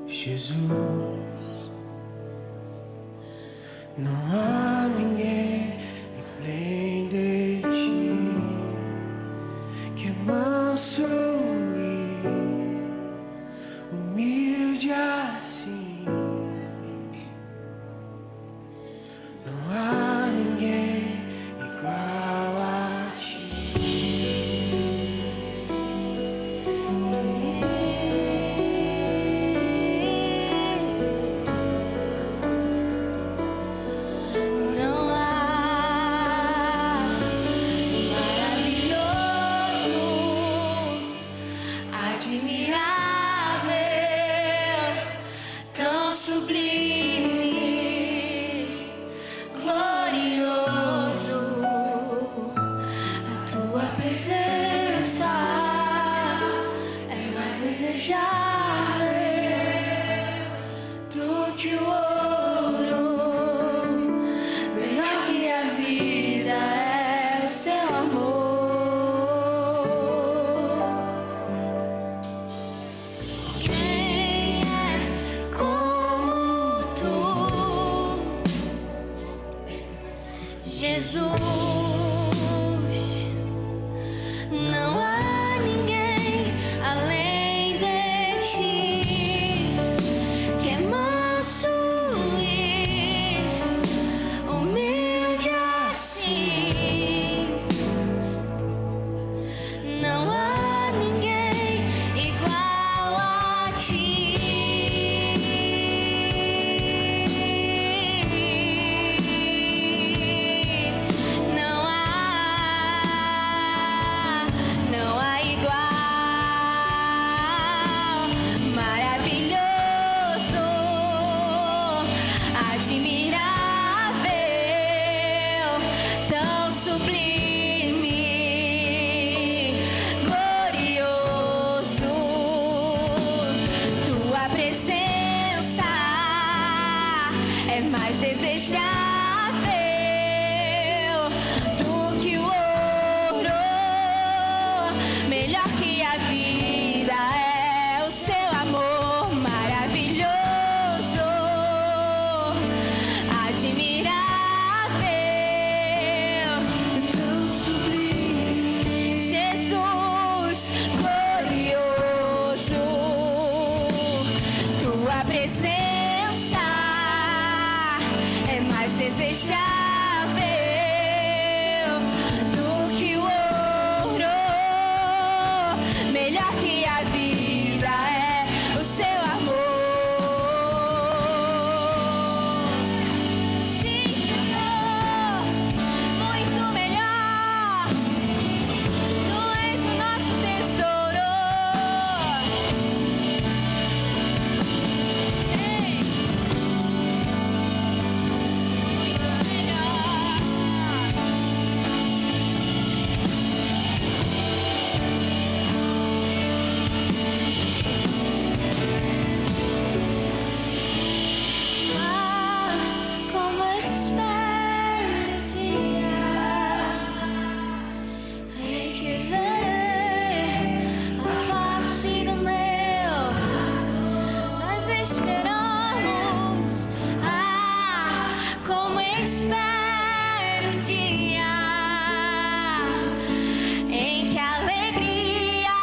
Jesus, não há ninguém além de ti, que é manso e humilde assim. Não há ninguém igual a ti. Presença é mais desejável do que o ouro, melhor que a vida é o seu amor. Quem é como tu, Jesus? Não há ninguém além de ti, que é manso e humilde assim. Não há ninguém igual a ti. É mais desejável do que o ouro, melhor que a vida é o seu amor maravilhoso, admirável, tão sublime, Jesus glorioso, tua presença presença é mais desejável do que o ouro. Melhor que a vida é o seu amor. Sim, Senhor, muito melhor. Tu és o nosso tesouro. Como espero o dia em que verei a face do meu. Nós esperamos. Como espero o dia em que a alegria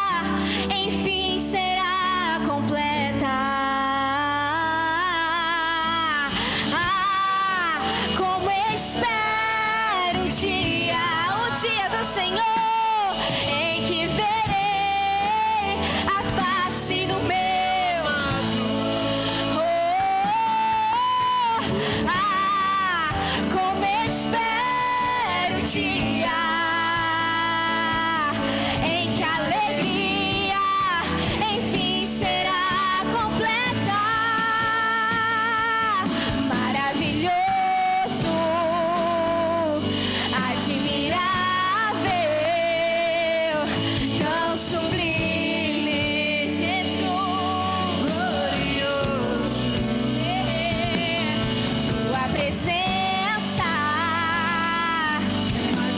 enfim será completa. Como espero o dia do Senhor, em que verei a face do meu amor. Como espero o dia em que a alegria enfim será completa. Maravilhoso, admirável, tão sublime, Jesus, glorioso. Tua presença é mais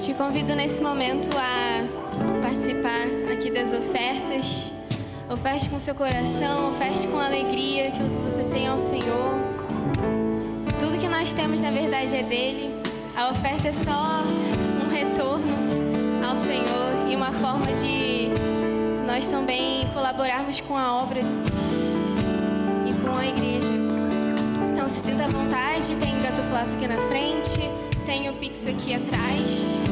Te convido nesse momento a participar aqui das ofertas. Oferte com seu coração, oferte com alegria aquilo que você tem ao Senhor. Tudo que nós temos, na verdade, é dele. A oferta é só um retorno ao Senhor e uma forma de nós também colaborarmos com a obra e com a igreja. Então, se sinta à vontade, tem gasofilaço aqui na frente, tem o Pix aqui atrás.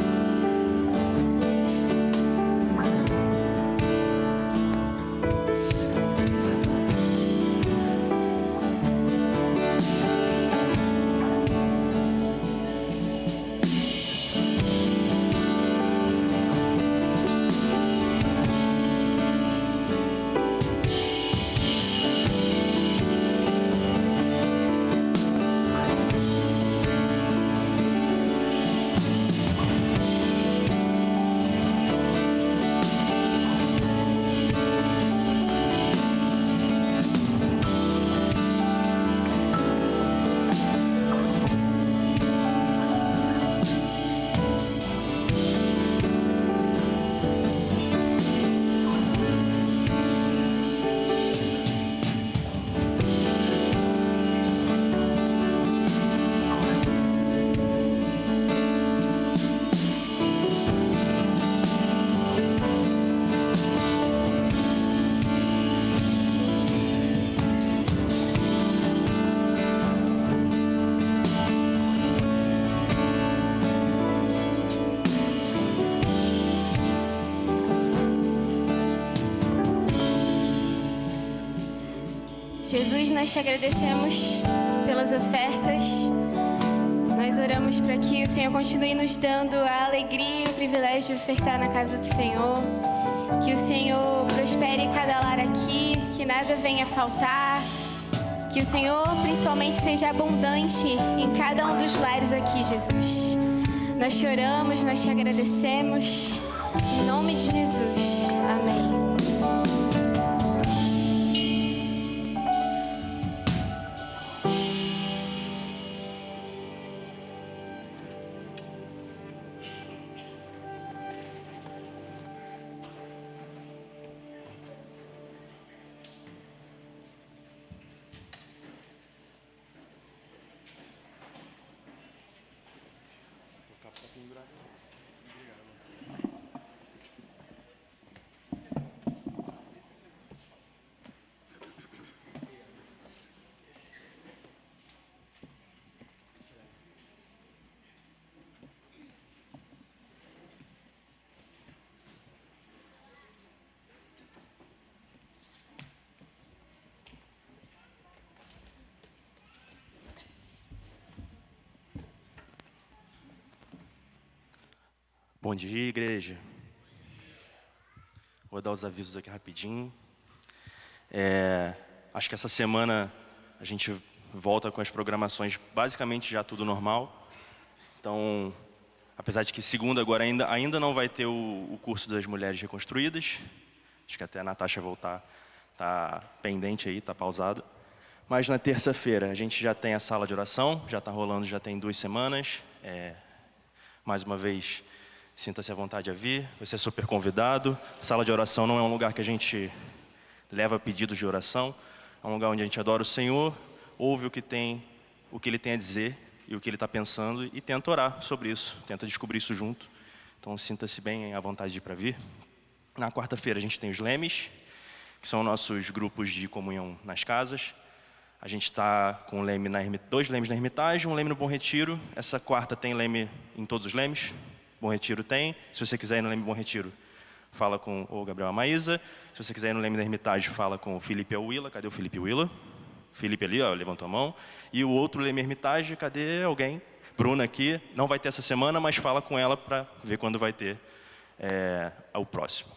Jesus, nós te agradecemos pelas ofertas. Nós oramos para que o Senhor continue nos dando a alegria e o privilégio de ofertar na casa do Senhor. Que o Senhor prospere cada lar aqui, que nada venha a faltar. Que o Senhor, principalmente, seja abundante em cada um dos lares aqui, Jesus. Nós te oramos, nós te agradecemos. Em nome de Jesus. Amém. Bom dia, igreja. Vou dar os avisos aqui rapidinho. Acho que essa semana a gente volta com as programações basicamente já tudo normal. Então, apesar de que segunda agora ainda não vai ter o curso das mulheres reconstruídas. Acho que até a Natasha voltar tá pendente aí, tá pausado. Mas na terça-feira a gente já tem a sala de oração, já está rolando, já tem 2 semanas. Mais uma vez, sinta-se à vontade a vir, você é super convidado. A sala de oração não é um lugar que a gente leva pedidos de oração, é um lugar onde a gente adora o Senhor, ouve o que Ele tem a dizer e o que Ele está pensando e tenta orar sobre isso, tenta descobrir isso junto. Então sinta-se bem à vontade de ir para vir. Na quarta-feira a gente tem os lemes, que são nossos grupos de comunhão nas casas. A gente está com 2 lemes na Hermitage, 1 leme no Bom Retiro. Essa quarta tem leme em todos os lemes. Bom Retiro tem. Se você quiser ir no Leme Bom Retiro, fala com o Gabriel Amaísa. Se você quiser ir no Leme da Hermitage, fala com o Felipe Willa. Cadê o Felipe Willa? Felipe ali, ó, levantou a mão. E o outro Leme Hermitage, cadê alguém? Bruna aqui. Não vai ter essa semana, mas fala com ela para ver quando vai ter o próximo.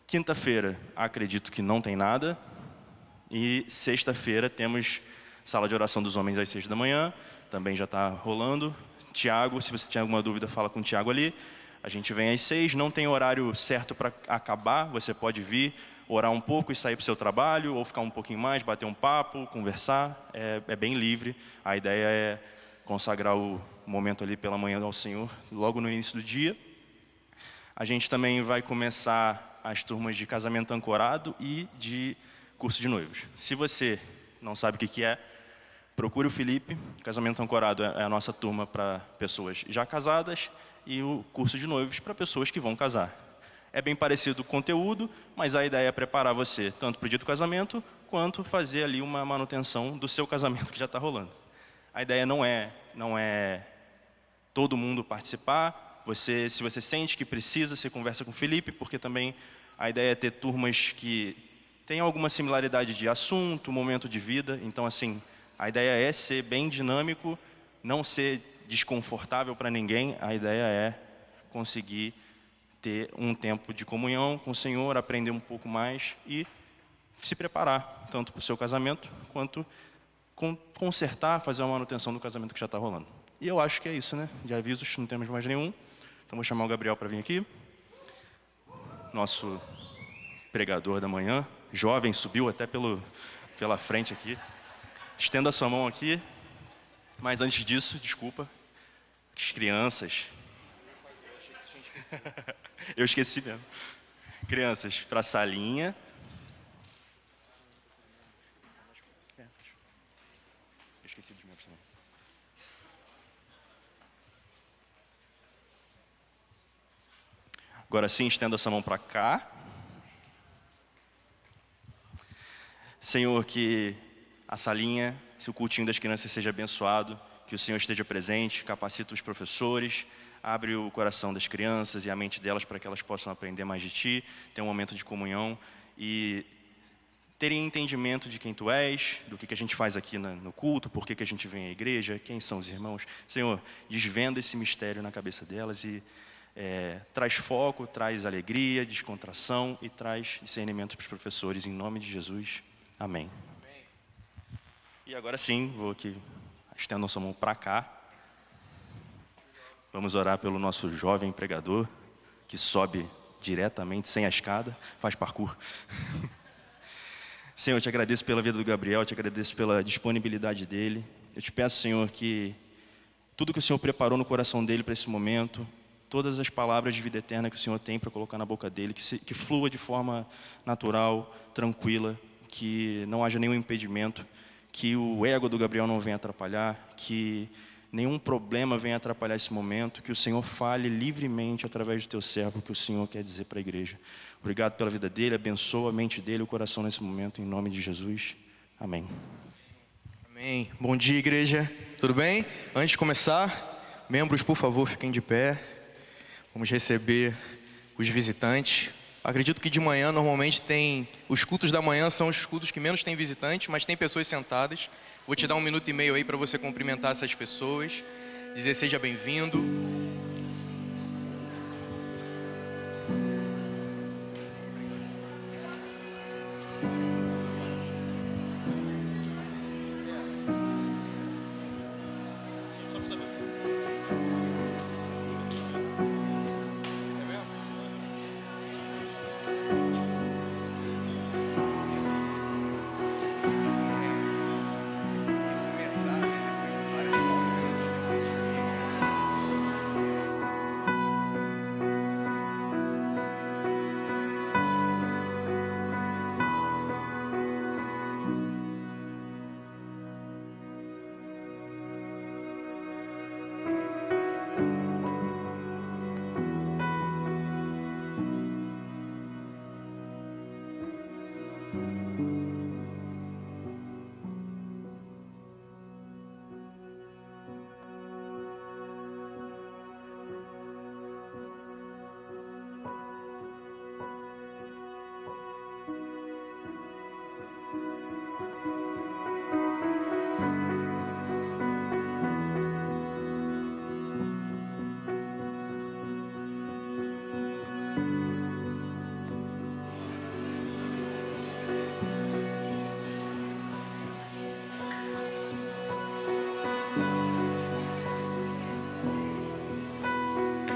Quinta-feira, acredito que não tem nada. E sexta-feira temos sala de oração dos homens às 6 da manhã. Também já está rolando. Tiago, se você tem alguma dúvida, fala com o Tiago ali. A gente vem às 6, não tem horário certo para acabar. Você pode vir, orar um pouco e sair para o seu trabalho, ou ficar um pouquinho mais, bater um papo, conversar. É bem livre. A ideia é consagrar momento ali pela manhã ao Senhor, logo no início do dia. A gente também vai começar as turmas de casamento ancorado e de curso de noivos. Se você não sabe o que é, procure o Felipe. Casamento ancorado é a nossa turma para pessoas já casadas e o curso de noivos para pessoas que vão casar. É bem parecido o conteúdo, mas a ideia é preparar você tanto para o dia do casamento, quanto fazer ali uma manutenção do seu casamento que já está rolando. A ideia não é todo mundo participar. Se você sente que precisa, você conversa com o Felipe, porque também a ideia é ter turmas que tenham alguma similaridade de assunto, momento de vida. Então, assim, a ideia é ser bem dinâmico, não ser desconfortável para ninguém. A ideia é conseguir ter um tempo de comunhão com o Senhor, aprender um pouco mais e se preparar, tanto para o seu casamento, quanto consertar, fazer uma manutenção do casamento que já está rolando. E eu acho que é isso, né? De avisos, não temos mais nenhum. Então, vou chamar o Gabriel para vir aqui. Nosso pregador da manhã, jovem, subiu até pela frente aqui. Estenda a sua mão aqui. Mas antes disso, desculpa, as crianças... Eu esqueci mesmo. Crianças, para a salinha. Eu esqueci dos meus também. Agora sim, estenda essa mão para cá. Senhor, que a salinha, se o cultinho das crianças seja abençoado, que o Senhor esteja presente, capacita os professores, abre o coração das crianças e a mente delas para que elas possam aprender mais de Ti, ter um momento de comunhão e terem entendimento de quem Tu és, do que a gente faz aqui no culto, por que a gente vem à igreja, quem são os irmãos. Senhor, desvenda esse mistério na cabeça delas e traz foco, traz alegria, descontração e traz discernimento para os professores, em nome de Jesus. Amém. E agora sim, vou aqui, estendo a sua mão para cá. Vamos orar pelo nosso jovem pregador, que sobe diretamente, sem a escada, faz parkour. Senhor, eu te agradeço pela vida do Gabriel, eu te agradeço pela disponibilidade dele. Eu te peço, Senhor, que tudo que o Senhor preparou no coração dele para esse momento, todas as palavras de vida eterna que o Senhor tem para colocar na boca dele, que flua de forma natural, tranquila, que não haja nenhum impedimento, que o ego do Gabriel não venha atrapalhar, que nenhum problema venha atrapalhar esse momento, que o Senhor fale livremente através do teu servo o que o Senhor quer dizer para a igreja. Obrigado pela vida dele, abençoa a mente dele, o coração nesse momento, em nome de Jesus. Amém. Amém. Bom dia, igreja. Tudo bem? Antes de começar, membros, por favor, fiquem de pé. Vamos receber os visitantes. Acredito que de manhã, normalmente, os cultos da manhã são os cultos que menos tem visitantes, mas tem pessoas sentadas. Vou te dar 1 minuto e meio aí para você cumprimentar essas pessoas, dizer seja bem-vindo.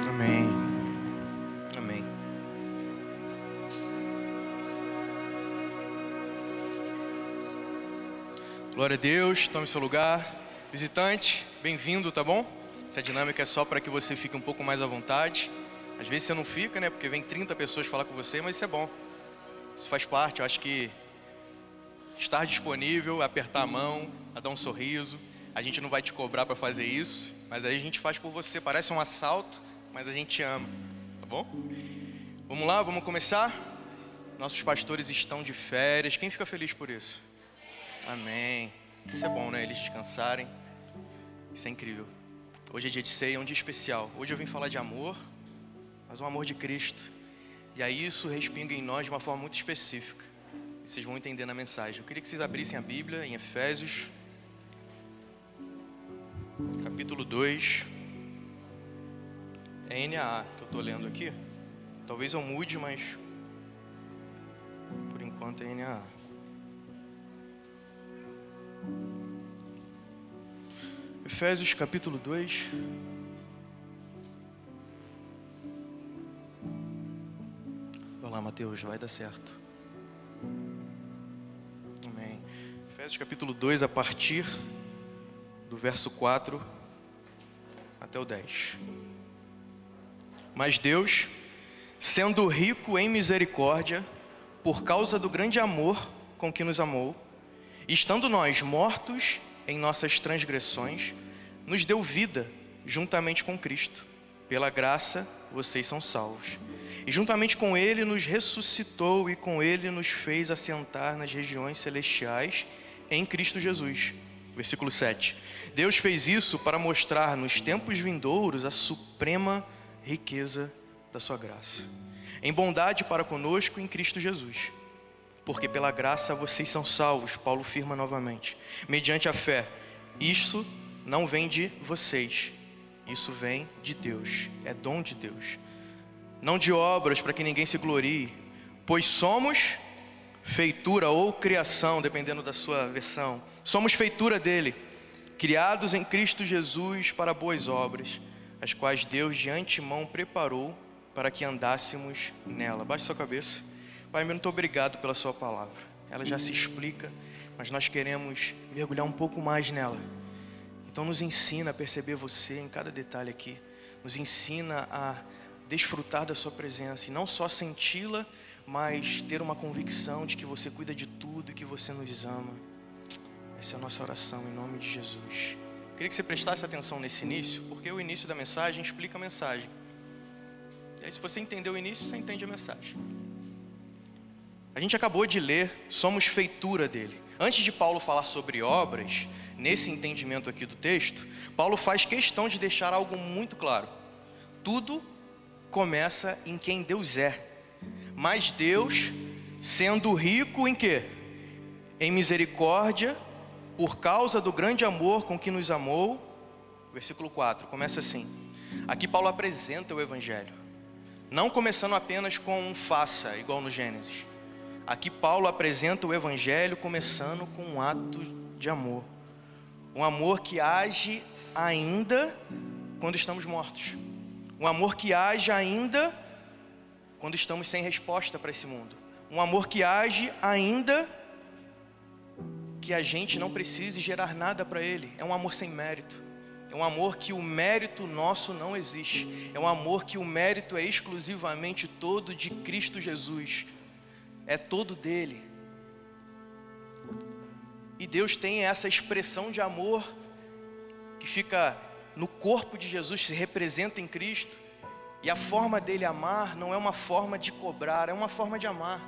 Amém. Amém. Glória a Deus, tome seu lugar. Visitante, bem-vindo, tá bom? Essa dinâmica é só para que você fique um pouco mais à vontade. Às vezes você não fica, né? Porque vem 30 pessoas falar com você, mas isso é bom. Isso faz parte. Eu acho que estar disponível, apertar a mão, a dar um sorriso. A gente não vai te cobrar para fazer isso, mas aí a gente faz por você. Parece um assalto, mas a gente ama, tá bom? Vamos lá, vamos começar? Nossos pastores estão de férias. Quem fica feliz por isso? Amém. Isso é bom, né? Eles descansarem. Isso é incrível. Hoje é dia de ceia, é um dia especial. Hoje eu vim falar de amor, mas um amor de Cristo. E aí isso respinga em nós de uma forma muito específica. Vocês vão entender na mensagem. Eu queria que vocês abrissem a Bíblia em Efésios, capítulo 2. É NAA que eu estou lendo aqui. Talvez eu mude, mas por enquanto é NAA. Efésios capítulo 2. Vai lá, Mateus, vai dar certo. Amém. Efésios capítulo 2, a partir do verso 4 até o 10. Mas Deus, sendo rico em misericórdia, por causa do grande amor com que nos amou, estando nós mortos em nossas transgressões, nos deu vida juntamente com Cristo. Pela graça, vocês são salvos. E juntamente com Ele nos ressuscitou e com Ele nos fez assentar nas regiões celestiais em Cristo Jesus. Versículo 7. Deus fez isso para mostrar nos tempos vindouros a suprema riqueza da sua graça, em bondade para conosco em Cristo Jesus. Porque pela graça vocês são salvos, Paulo afirma novamente, mediante a fé. Isso não vem de vocês, isso vem de Deus, é dom de Deus. Não de obras para que ninguém se glorie, pois somos feitura ou criação, dependendo da sua versão. Somos feitura dele, criados em Cristo Jesus para boas obras, as quais Deus de antemão preparou para que andássemos nela. Baixe sua cabeça. Pai, muito obrigado pela sua palavra. Ela já se explica, mas nós queremos mergulhar um pouco mais nela. Então nos ensina a perceber você em cada detalhe aqui. Nos ensina a desfrutar da sua presença e não só senti-la, mas ter uma convicção de que você cuida de tudo e que você nos ama. Essa é a nossa oração em nome de Jesus. Queria que você prestasse atenção nesse início, porque o início da mensagem explica a mensagem. E aí, se você entender o início, você entende a mensagem. A gente acabou de ler, somos feitura dele. Antes de Paulo falar sobre obras, nesse entendimento aqui do texto, Paulo faz questão de deixar algo muito claro. Tudo começa em quem Deus é. Mas Deus, sendo rico em quê? Em misericórdia, por causa do grande amor com que nos amou. Versículo 4, começa assim. Aqui Paulo apresenta o Evangelho. Não começando apenas com um faça, igual no Gênesis. Aqui Paulo apresenta o Evangelho começando com um ato de amor. Um amor que age ainda quando estamos mortos. Um amor que age ainda quando estamos sem resposta para esse mundo. Um amor que age ainda que a gente não precise gerar nada para ele. É um amor sem mérito. É um amor que o mérito nosso não existe. É um amor que o mérito é exclusivamente todo de Cristo Jesus. É todo dele. E Deus tem essa expressão de amor que fica no corpo de Jesus, se representa em Cristo. E a forma dele amar não é uma forma de cobrar, é uma forma de amar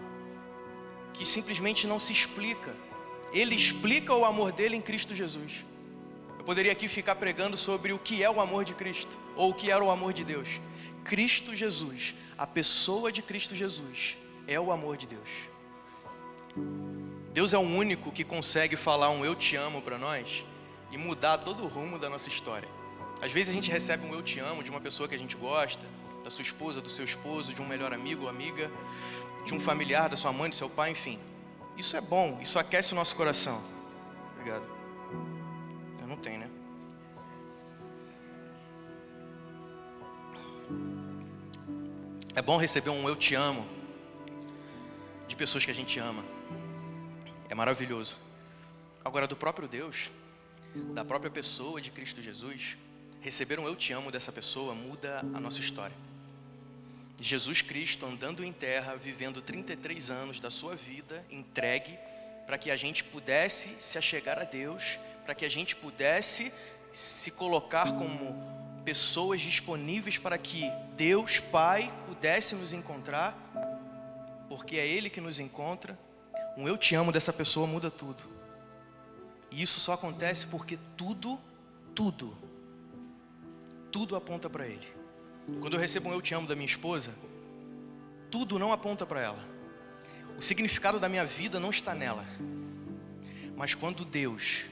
que simplesmente não se explica. Ele explica o amor dele em Cristo Jesus. Eu poderia aqui ficar pregando sobre o que é o amor de Cristo, ou o que era o amor de Deus. Cristo Jesus, a pessoa de Cristo Jesus, é o amor de Deus. Deus é o único que consegue falar um eu te amo para nós e mudar todo o rumo da nossa história. Às vezes a gente recebe um eu te amo de uma pessoa que a gente gosta, da sua esposa, do seu esposo, de um melhor amigo ou amiga, de um familiar, da sua mãe, do seu pai, enfim. Isso é bom, isso aquece o nosso coração. Obrigado. Eu não tenho, né? É bom receber um eu te amo de pessoas que a gente ama. É maravilhoso. Agora, do próprio Deus, da própria pessoa de Cristo Jesus, receber um eu te amo dessa pessoa muda a nossa história. Jesus Cristo andando em terra, vivendo 33 anos da sua vida, entregue, para que a gente pudesse se achegar a Deus, para que a gente pudesse se colocar como pessoas disponíveis para que Deus Pai pudesse nos encontrar, porque é Ele que nos encontra. Um eu te amo dessa pessoa muda tudo. E isso só acontece porque tudo aponta para Ele. Quando eu recebo um eu te amo da minha esposa, tudo não aponta para ela. O significado da minha vida não está nela. Mas quando Deus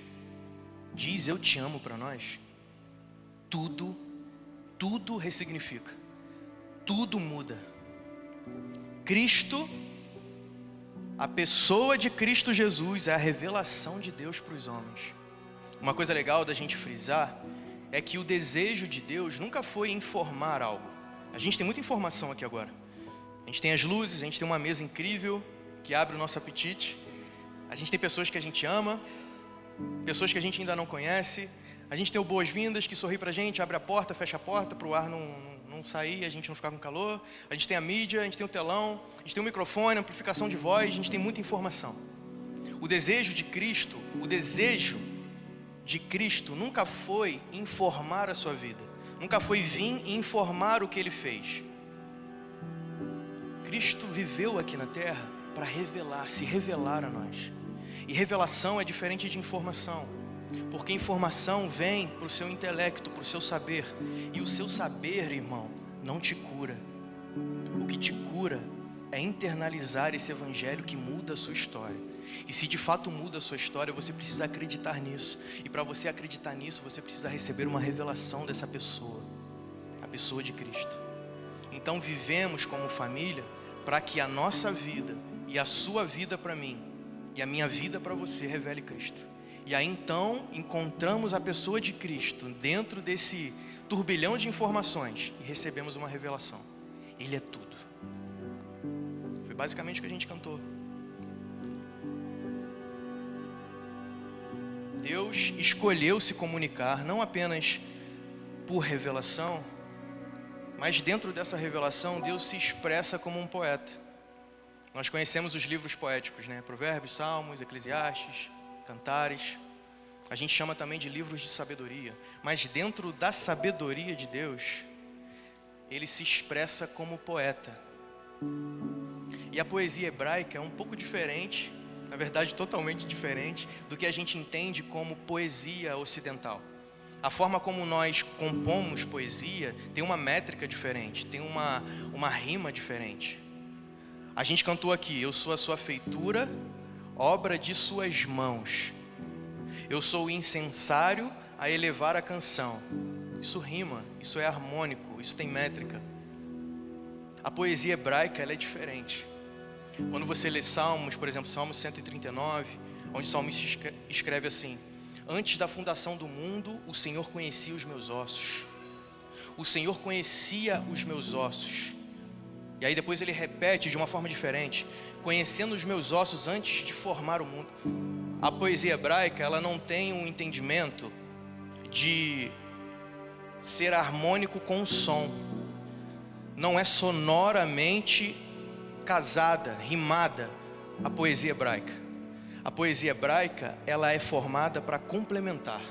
diz eu te amo para nós, tudo ressignifica. Tudo muda. Cristo, a pessoa de Cristo Jesus é a revelação de Deus para os homens. Uma coisa legal da gente frisar é que o desejo de Deus nunca foi informar algo. A gente tem muita informação aqui agora. A gente tem as luzes, a gente tem uma mesa incrível que abre o nosso apetite. A gente tem pessoas que a gente ama, pessoas que a gente ainda não conhece. A gente tem o boas-vindas que sorri pra gente, abre a porta, fecha a porta para o ar não sair, a gente não ficar com calor. A gente tem a mídia, a gente tem o telão, a gente tem o microfone, amplificação de voz, a gente tem muita informação. O desejo de Cristo nunca foi informar a sua vida, nunca foi vir e informar o que Ele fez. Cristo viveu aqui na terra para se revelar a nós. E revelação é diferente de informação, porque informação vem para o seu intelecto, para o seu saber. E o seu saber, irmão, não te cura. O que te cura é internalizar esse evangelho que muda a sua história. E se de fato muda a sua história, você precisa acreditar nisso. E para você acreditar nisso, você precisa receber uma revelação dessa pessoa, a pessoa de Cristo. Então vivemos como família para que a nossa vida e a sua vida para mim e a minha vida para você revele Cristo. E aí então encontramos a pessoa de Cristo dentro desse turbilhão de informações e recebemos uma revelação. Ele é tudo. Foi basicamente o que a gente cantou. Deus escolheu se comunicar não apenas por revelação, mas dentro dessa revelação Deus se expressa como um poeta. Nós conhecemos os livros poéticos, né? Provérbios, Salmos, Eclesiastes, Cantares. A gente chama também de livros de sabedoria. Mas dentro da sabedoria de Deus, Ele se expressa como poeta. E a poesia hebraica é um pouco diferente, na verdade totalmente diferente, do que a gente entende como poesia ocidental. A forma como nós compomos poesia tem uma métrica diferente, tem uma rima diferente. A gente cantou aqui, eu sou a sua feitura, obra de suas mãos. Eu sou o incensário a elevar a canção. Isso rima, isso é harmônico, isso tem métrica. A poesia hebraica, ela é diferente. Quando você lê Salmos, por exemplo, Salmo 139, onde o salmista escreve assim: antes da fundação do mundo, o Senhor conhecia os meus ossos. O Senhor conhecia os meus ossos. E aí depois ele repete de uma forma diferente: conhecendo os meus ossos antes de formar o mundo. A poesia hebraica, ela não tem um entendimento de ser harmônico com o som. Não é sonoramente casada, rimada a poesia hebraica. A poesia hebraica, ela é formada para complementar.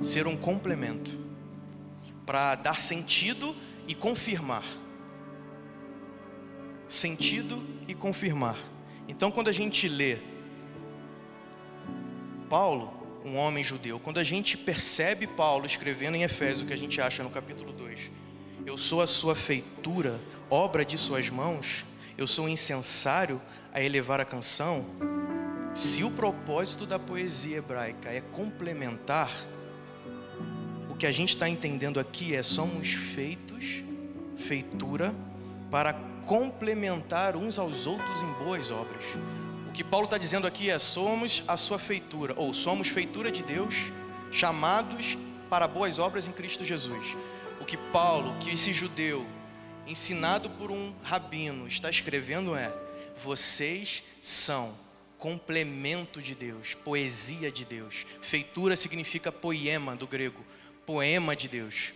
Ser um complemento. Para dar sentido e confirmar. Sentido e confirmar. Então quando a gente lê Paulo, um homem judeu, quando a gente percebe Paulo escrevendo em Efésios, o que a gente acha no capítulo 2, eu sou a sua feitura, obra de suas mãos, eu sou um incensário a elevar a canção. Se o propósito da poesia hebraica é complementar, o que a gente está entendendo aqui é: somos feitura, para complementar uns aos outros em boas obras. O que Paulo está dizendo aqui é: somos a sua feitura, ou somos feitura de Deus, chamados para boas obras em Cristo Jesus. O que Paulo, que esse judeu, ensinado por um rabino, está escrevendo é: vocês são complemento de Deus, poesia de Deus. Feitura significa poema do grego, poema de Deus.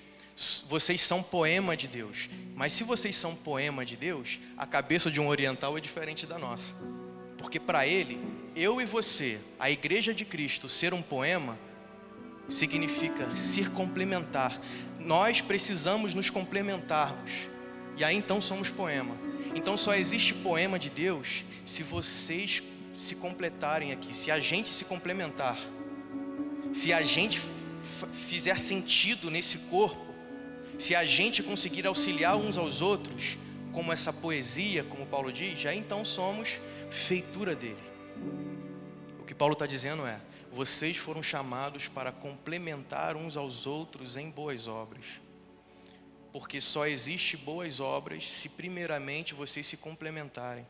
Vocês são poema de Deus. Mas se vocês são poema de Deus, a cabeça de um oriental é diferente da nossa. Porque para ele, eu e você, a igreja de Cristo, ser um poema, significa ser complementar. Nós precisamos nos complementarmos. E aí então somos poema. Então só existe poema de Deus se vocês se completarem aqui, se a gente se complementar. Se a gente fizer sentido nesse corpo, se a gente conseguir auxiliar uns aos outros, como essa poesia, como Paulo diz, já então somos feitura dele. O que Paulo está dizendo é: vocês foram chamados para complementar uns aos outros em boas obras. Porque só existe boas obras se primeiramente vocês se complementarem.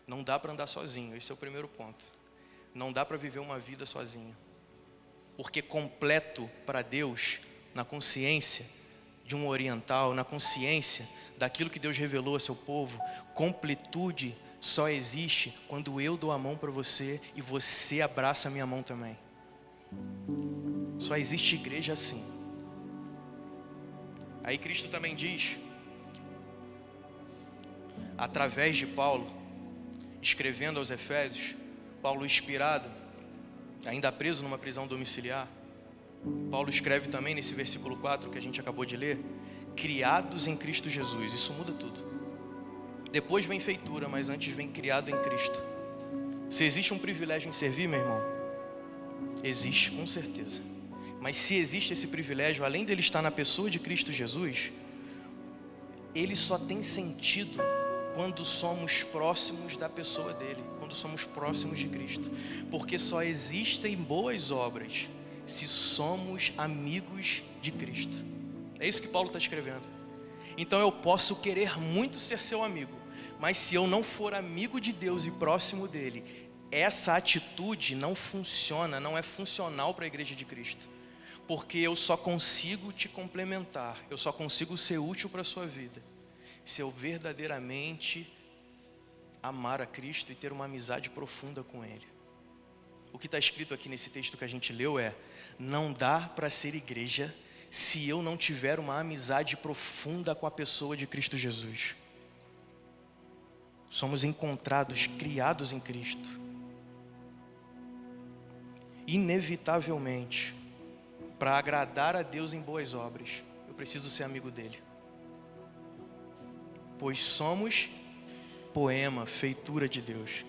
Não dá para andar sozinho, esse é o primeiro ponto. Não dá para viver uma vida sozinho. Porque completo para Deus, na consciência de um oriental, na consciência daquilo que Deus revelou a seu povo, completude só existe quando eu dou a mão para você e você abraça a minha mão também. Só existe igreja assim. Aí Cristo também diz, através de Paulo, escrevendo aos Efésios, Paulo inspirado, ainda preso numa prisão domiciliar, Paulo escreve também nesse versículo 4 que a gente acabou de ler: criados em Cristo Jesus. Isso muda tudo. Depois vem feitura, mas antes vem criado em Cristo. Se existe um privilégio em servir, meu irmão, existe, com certeza. Mas se existe esse privilégio, além dele estar na pessoa de Cristo Jesus, ele só tem sentido quando somos próximos da pessoa dele, quando somos próximos de Cristo. Porque só existem boas obras se somos amigos de Cristo. É isso que Paulo está escrevendo. Então eu posso querer muito ser seu amigo, mas se eu não for amigo de Deus e próximo dele, essa atitude não funciona, não é funcional para a igreja de Cristo. Porque eu só consigo te complementar, eu só consigo ser útil para a sua vida se eu verdadeiramente amar a Cristo e ter uma amizade profunda com Ele. O que está escrito aqui nesse texto que a gente leu é: não dá para ser igreja se eu não tiver uma amizade profunda com a pessoa de Cristo Jesus. Somos encontrados, criados em Cristo. Inevitavelmente, para agradar a Deus em boas obras, eu preciso ser amigo dele. Pois somos poema, feitura de Deus.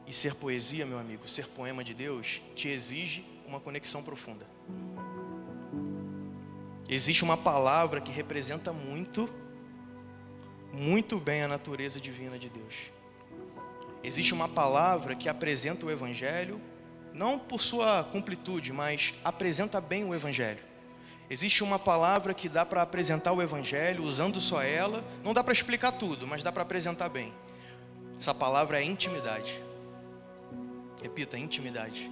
E ser poesia, meu amigo, ser poema de Deus, te exige uma conexão profunda. Existe uma palavra que representa muito bem a natureza divina de Deus. Existe uma palavra que apresenta o Evangelho, não por sua completude, mas apresenta bem o Evangelho. Existe uma palavra que dá para apresentar o Evangelho, usando só ela, não dá para explicar tudo, mas dá para apresentar bem. Essa palavra é intimidade. Repita, intimidade.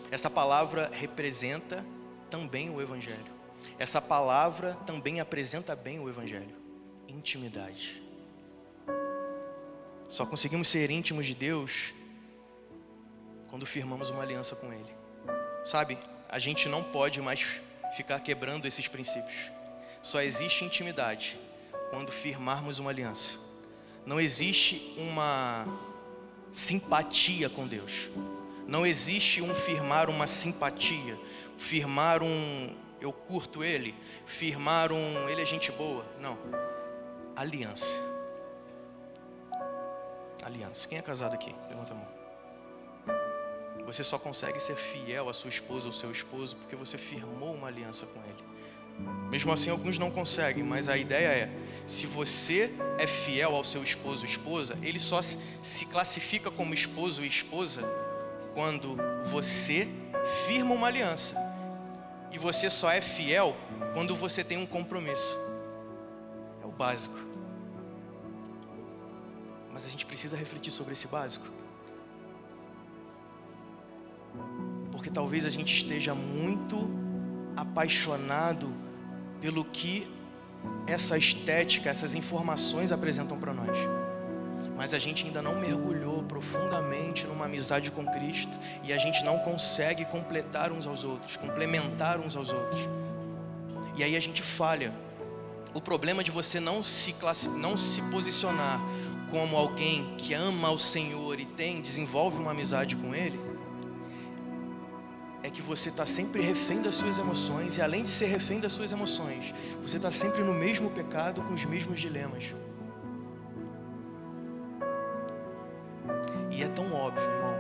Essa palavra representa também o Evangelho. Essa palavra também apresenta bem o Evangelho. Intimidade. Só conseguimos ser íntimos de Deus quando firmamos uma aliança com Ele. Sabe, a gente não pode mais ficar quebrando esses princípios. Só existe intimidade quando firmarmos uma aliança. Não existe uma simpatia com Deus. Não existe um firmar uma simpatia, firmar um eu curto ele, firmar um ele é gente boa. Não. Aliança. Aliança. Quem é casado aqui? Levanta a mão. Você só consegue ser fiel à sua esposa ou seu esposo porque você firmou uma aliança com ele. Mesmo assim, alguns não conseguem, mas a ideia é: se você é fiel ao seu esposo ou esposa, ele só se classifica como esposo ou esposa quando você firma uma aliança. E você só é fiel quando você tem um compromisso. É o básico. Mas a gente precisa refletir sobre esse básico. Porque talvez a gente esteja muito apaixonado pelo que essa estética, essas informações apresentam para nós. mas a gente ainda não mergulhou profundamente numa amizade com Cristo, e a gente não consegue completar uns aos outros, complementar uns aos outros. E aí a gente falha. O problema de você não se posicionar como alguém que ama o Senhor e desenvolve uma amizade com Ele, é que você está sempre refém das suas emoções, e além de ser refém das suas emoções, você está sempre no mesmo pecado, com os mesmos dilemas. E é tão óbvio, irmão.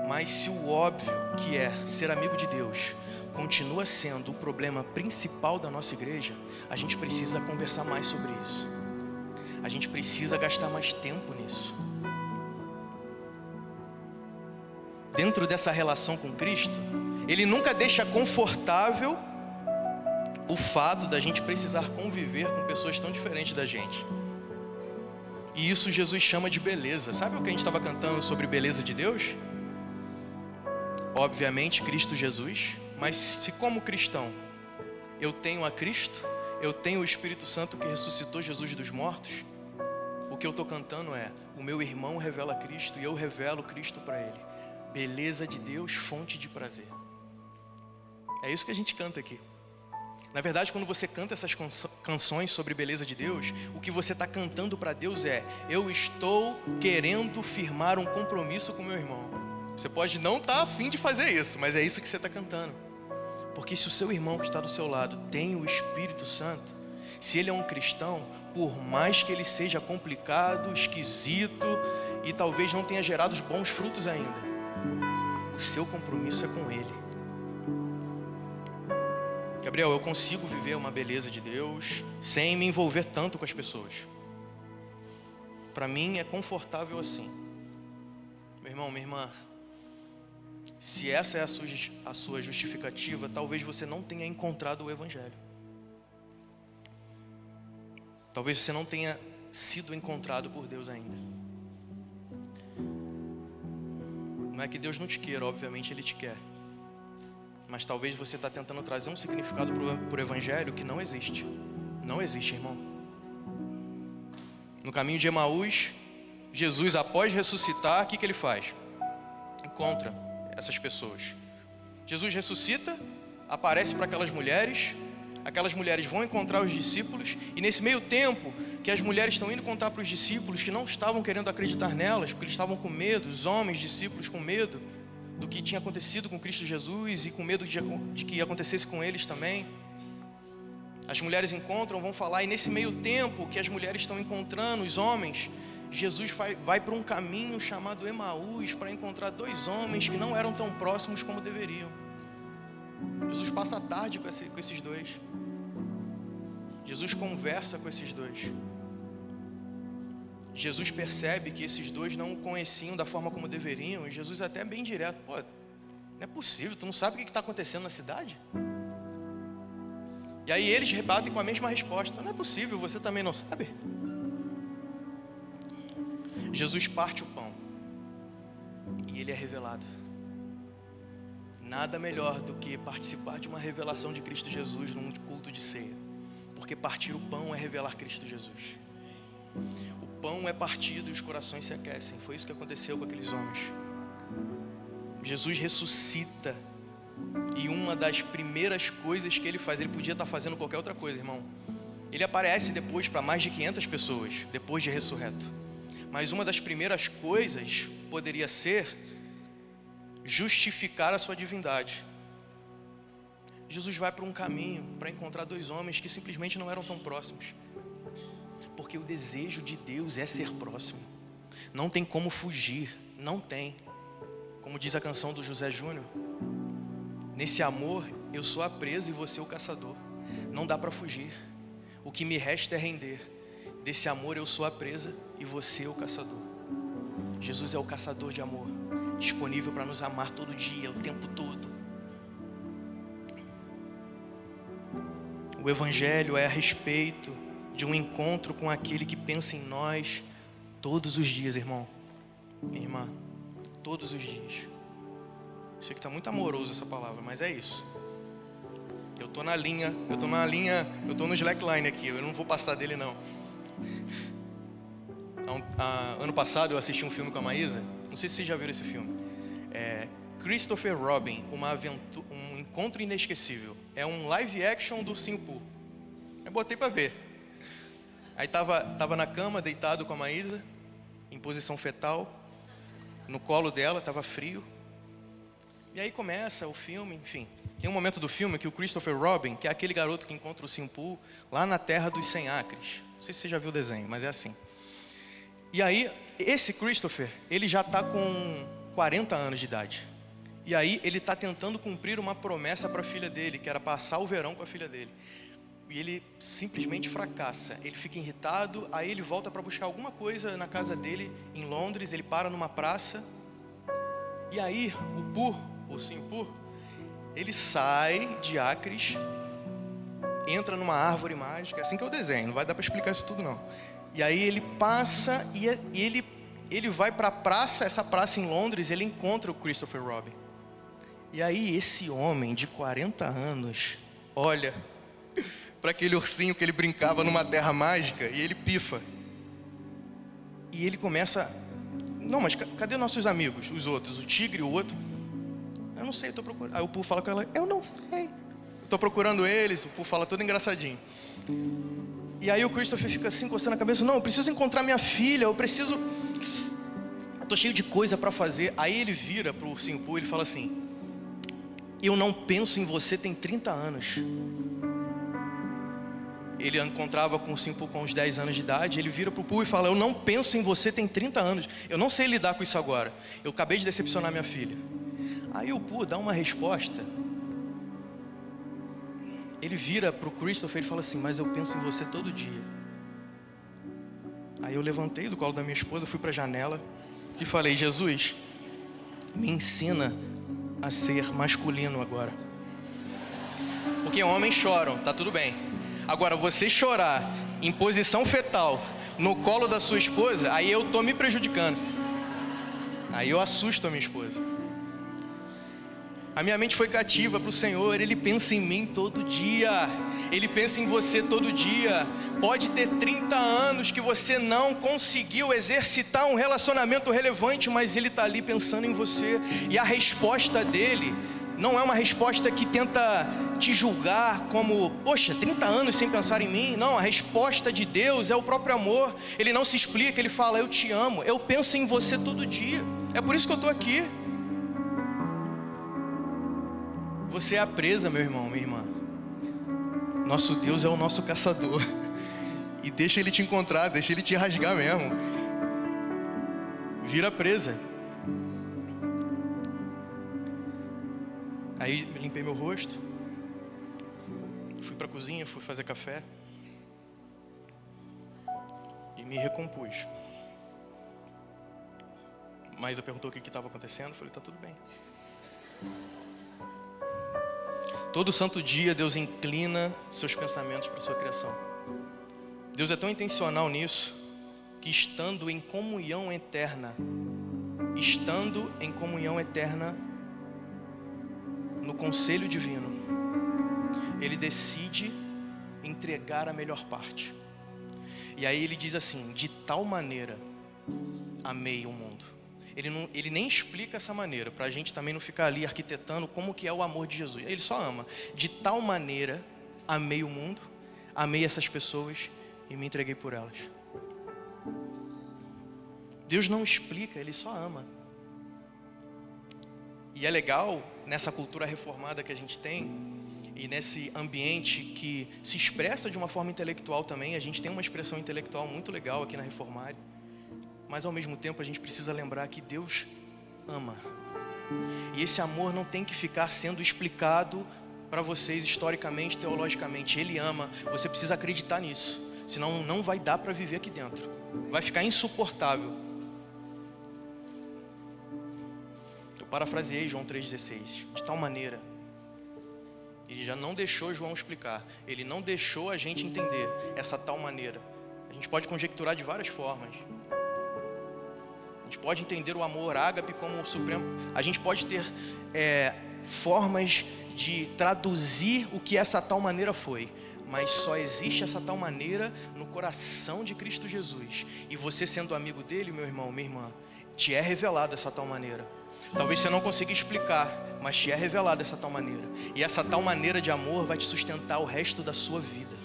Mas se o óbvio, que é ser amigo de Deus, continua sendo o problema principal da nossa igreja, a gente precisa conversar mais sobre isso. A gente precisa gastar mais tempo nisso. Dentro dessa relação com Cristo, Ele nunca deixa confortável o fato da gente precisar conviver com pessoas tão diferentes da gente. E isso Jesus chama de beleza. Sabe o que a gente estava cantando sobre beleza de Deus? Obviamente Cristo Jesus. Mas se como cristão eu tenho a Cristo, eu tenho o Espírito Santo que ressuscitou Jesus dos mortos, o que eu estou cantando é: o meu irmão revela Cristo e eu revelo Cristo para ele. Beleza de Deus, fonte de prazer. É isso que a gente canta aqui. Na verdade, quando você canta essas canções sobre beleza de Deus, o que você está cantando para Deus é: eu estou querendo firmar um compromisso com meu irmão. Você pode não estar a fim de fazer isso, mas é isso que você está cantando. Porque se o seu irmão que está do seu lado tem o Espírito Santo, se ele é um cristão, por mais que ele seja complicado, esquisito e talvez não tenha gerado os bons frutos ainda, o seu compromisso é com ele. Gabriel, eu consigo viver uma beleza de Deus sem me envolver tanto com as pessoas. Para mim é confortável assim. Meu irmão, minha irmã, se essa é a sua justificativa, talvez você não tenha encontrado o Evangelho. Talvez você não tenha sido encontrado por Deus ainda. Não é que Deus não te queira, obviamente Ele te quer. Mas talvez você está tentando trazer um significado para o Evangelho que não existe. Não existe, irmão. No caminho de Emaús, Jesus, após ressuscitar, o que Ele faz? Encontra essas pessoas. Jesus ressuscita, aparece para aquelas mulheres vão encontrar os discípulos, e nesse meio tempo que as mulheres estão indo contar para os discípulos que não estavam querendo acreditar nelas, porque eles estavam com medo, os homens discípulos com medo do que tinha acontecido com Cristo Jesus e com medo de que acontecesse com eles também. As mulheres encontram, vão falar, e nesse meio tempo que as mulheres estão encontrando os homens, Jesus vai para um caminho chamado Emaús para encontrar dois homens que não eram tão próximos como deveriam. Jesus passa a tarde com esses dois. Jesus conversa com esses dois. Jesus percebe que esses dois não o conheciam da forma como deveriam, e Jesus até é bem direto: pô, não é possível, tu não sabe o que está acontecendo na cidade? E aí eles rebatem com a mesma resposta: não é possível, você também não sabe? Jesus parte o pão e ele é revelado. Nada melhor do que participar de uma revelação de Cristo Jesus num culto de ceia, porque partir o pão é revelar Cristo Jesus. O pão é partido e os corações se aquecem. Foi isso que aconteceu com aqueles homens. Jesus ressuscita, e uma das primeiras coisas que ele faz, ele podia estar fazendo qualquer outra coisa, irmão. Ele aparece depois para mais de 500 pessoas, depois de ressurreto. Mas uma das primeiras coisas poderia ser justificar a sua divindade. Jesus vai para um caminho para encontrar dois homens que simplesmente não eram tão próximos. Porque o desejo de Deus é ser próximo. Não tem como fugir, não tem. Como diz a canção do José Júnior: nesse amor eu sou a presa e você o caçador. Não dá para fugir. O que me resta é render. Desse amor eu sou a presa e você o caçador. Jesus é o caçador de amor, disponível para nos amar todo dia, o tempo todo. O Evangelho é a respeito de um encontro com aquele que pensa em nós todos os dias, irmão, minha irmã, todos os dias. Eu sei que está muito amoroso essa palavra, mas é isso. Eu estou no slackline aqui, eu não vou passar dele não. Ano passado eu assisti um filme com a Maísa. Não sei se vocês já viram esse filme. Christopher Robin, um encontro inesquecível. É um live action do Ursinho Pooh. Eu botei pra ver. Aí tava na cama, deitado com a Maísa, em posição fetal, no colo dela, tava frio. E aí começa o filme, enfim. Tem um momento do filme que o Christopher Robin, que é aquele garoto que encontra o Ursinho Pooh lá na Terra dos 100 Acres. Não sei se você já viu o desenho, mas é assim. E aí, esse Christopher, ele já está com 40 anos de idade. E aí, ele está tentando cumprir uma promessa para a filha dele, que era passar o verão com a filha dele. E ele simplesmente fracassa. Ele fica irritado, aí ele volta para buscar alguma coisa na casa dele, em Londres. Ele para numa praça. E aí, o Ursinho Pooh, ele sai de Acres, entra numa árvore mágica, assim que é o desenho, não vai dar para explicar isso tudo não. E aí ele passa e ele vai para a praça, essa praça em Londres, ele encontra o Christopher Robin. E aí esse homem de 40 anos olha para aquele ursinho que ele brincava numa terra mágica e ele pifa. E ele começa, não, mas cadê nossos amigos, os outros, o tigre, o outro? Eu não sei, eu estou procurando. Aí o Pooh fala com ela, eu não sei. Estou procurando eles, o Pooh fala todo engraçadinho. E aí o Christopher fica assim, coçando a cabeça, não, eu preciso encontrar minha filha, eu tô cheio de coisa para fazer. Aí ele vira pro Ursinho Pooh e ele fala assim, eu não penso em você tem 30 anos. Ele encontrava com o Ursinho Pooh com uns 10 anos de idade, ele vira pro Pooh e fala, eu não penso em você tem 30 anos, eu não sei lidar com isso agora, eu acabei de decepcionar minha filha. Aí o Pooh dá uma resposta. Ele vira para o Christopher e fala assim, mas eu penso em você todo dia. Aí eu levantei do colo da minha esposa, fui para a janela e falei, Jesus, me ensina a ser masculino agora. Porque homens choram, tá tudo bem. Agora, você chorar em posição fetal no colo da sua esposa, aí eu tô me prejudicando. Aí eu assusto a minha esposa. A minha mente foi cativa para o Senhor, Ele pensa em mim todo dia, Ele pensa em você todo dia. Pode ter 30 anos que você não conseguiu exercitar um relacionamento relevante, mas Ele está ali pensando em você. E a resposta dEle não é uma resposta que tenta te julgar como, poxa, 30 anos sem pensar em mim. Não, a resposta de Deus é o próprio amor. Ele não se explica, Ele fala, eu te amo, eu penso em você todo dia. É por isso que eu estou aqui. Você é a presa, meu irmão, minha irmã. Nosso Deus é o nosso caçador. E deixa Ele te encontrar, deixa Ele te rasgar mesmo. Vira presa. Aí limpei meu rosto. Fui para a cozinha, fui fazer café. E me recompus. Maísa perguntou o que estava acontecendo. Eu falei, tá tudo bem. Todo santo dia Deus inclina seus pensamentos para a sua criação. Deus é tão intencional nisso, que estando em comunhão eterna no conselho divino, Ele decide entregar a melhor parte. E aí Ele diz assim, de tal maneira amei o mundo. Ele nem explica essa maneira, para a gente também não ficar ali arquitetando como que é o amor de Jesus. Ele só ama. De tal maneira, amei o mundo, amei essas pessoas e me entreguei por elas. Deus não explica, Ele só ama. E é legal, nessa cultura reformada que a gente tem, e nesse ambiente que se expressa de uma forma intelectual também, a gente tem uma expressão intelectual muito legal aqui na Reformária. Mas ao mesmo tempo a gente precisa lembrar que Deus ama. E esse amor não tem que ficar sendo explicado para vocês historicamente, teologicamente. Ele ama, você precisa acreditar nisso. Senão não vai dar para viver aqui dentro. Vai ficar insuportável. Eu parafraseei João 3,16. De tal maneira. Ele já não deixou João explicar. Ele não deixou a gente entender essa tal maneira. A gente pode conjecturar de várias formas. A gente pode entender o amor ágape como o supremo. A gente pode ter formas de traduzir o que essa tal maneira foi. Mas só existe essa tal maneira no coração de Cristo Jesus. E você sendo amigo dele, meu irmão, minha irmã, te é revelado essa tal maneira. Talvez você não consiga explicar, mas te é revelado essa tal maneira. E essa tal maneira de amor vai te sustentar o resto da sua vida.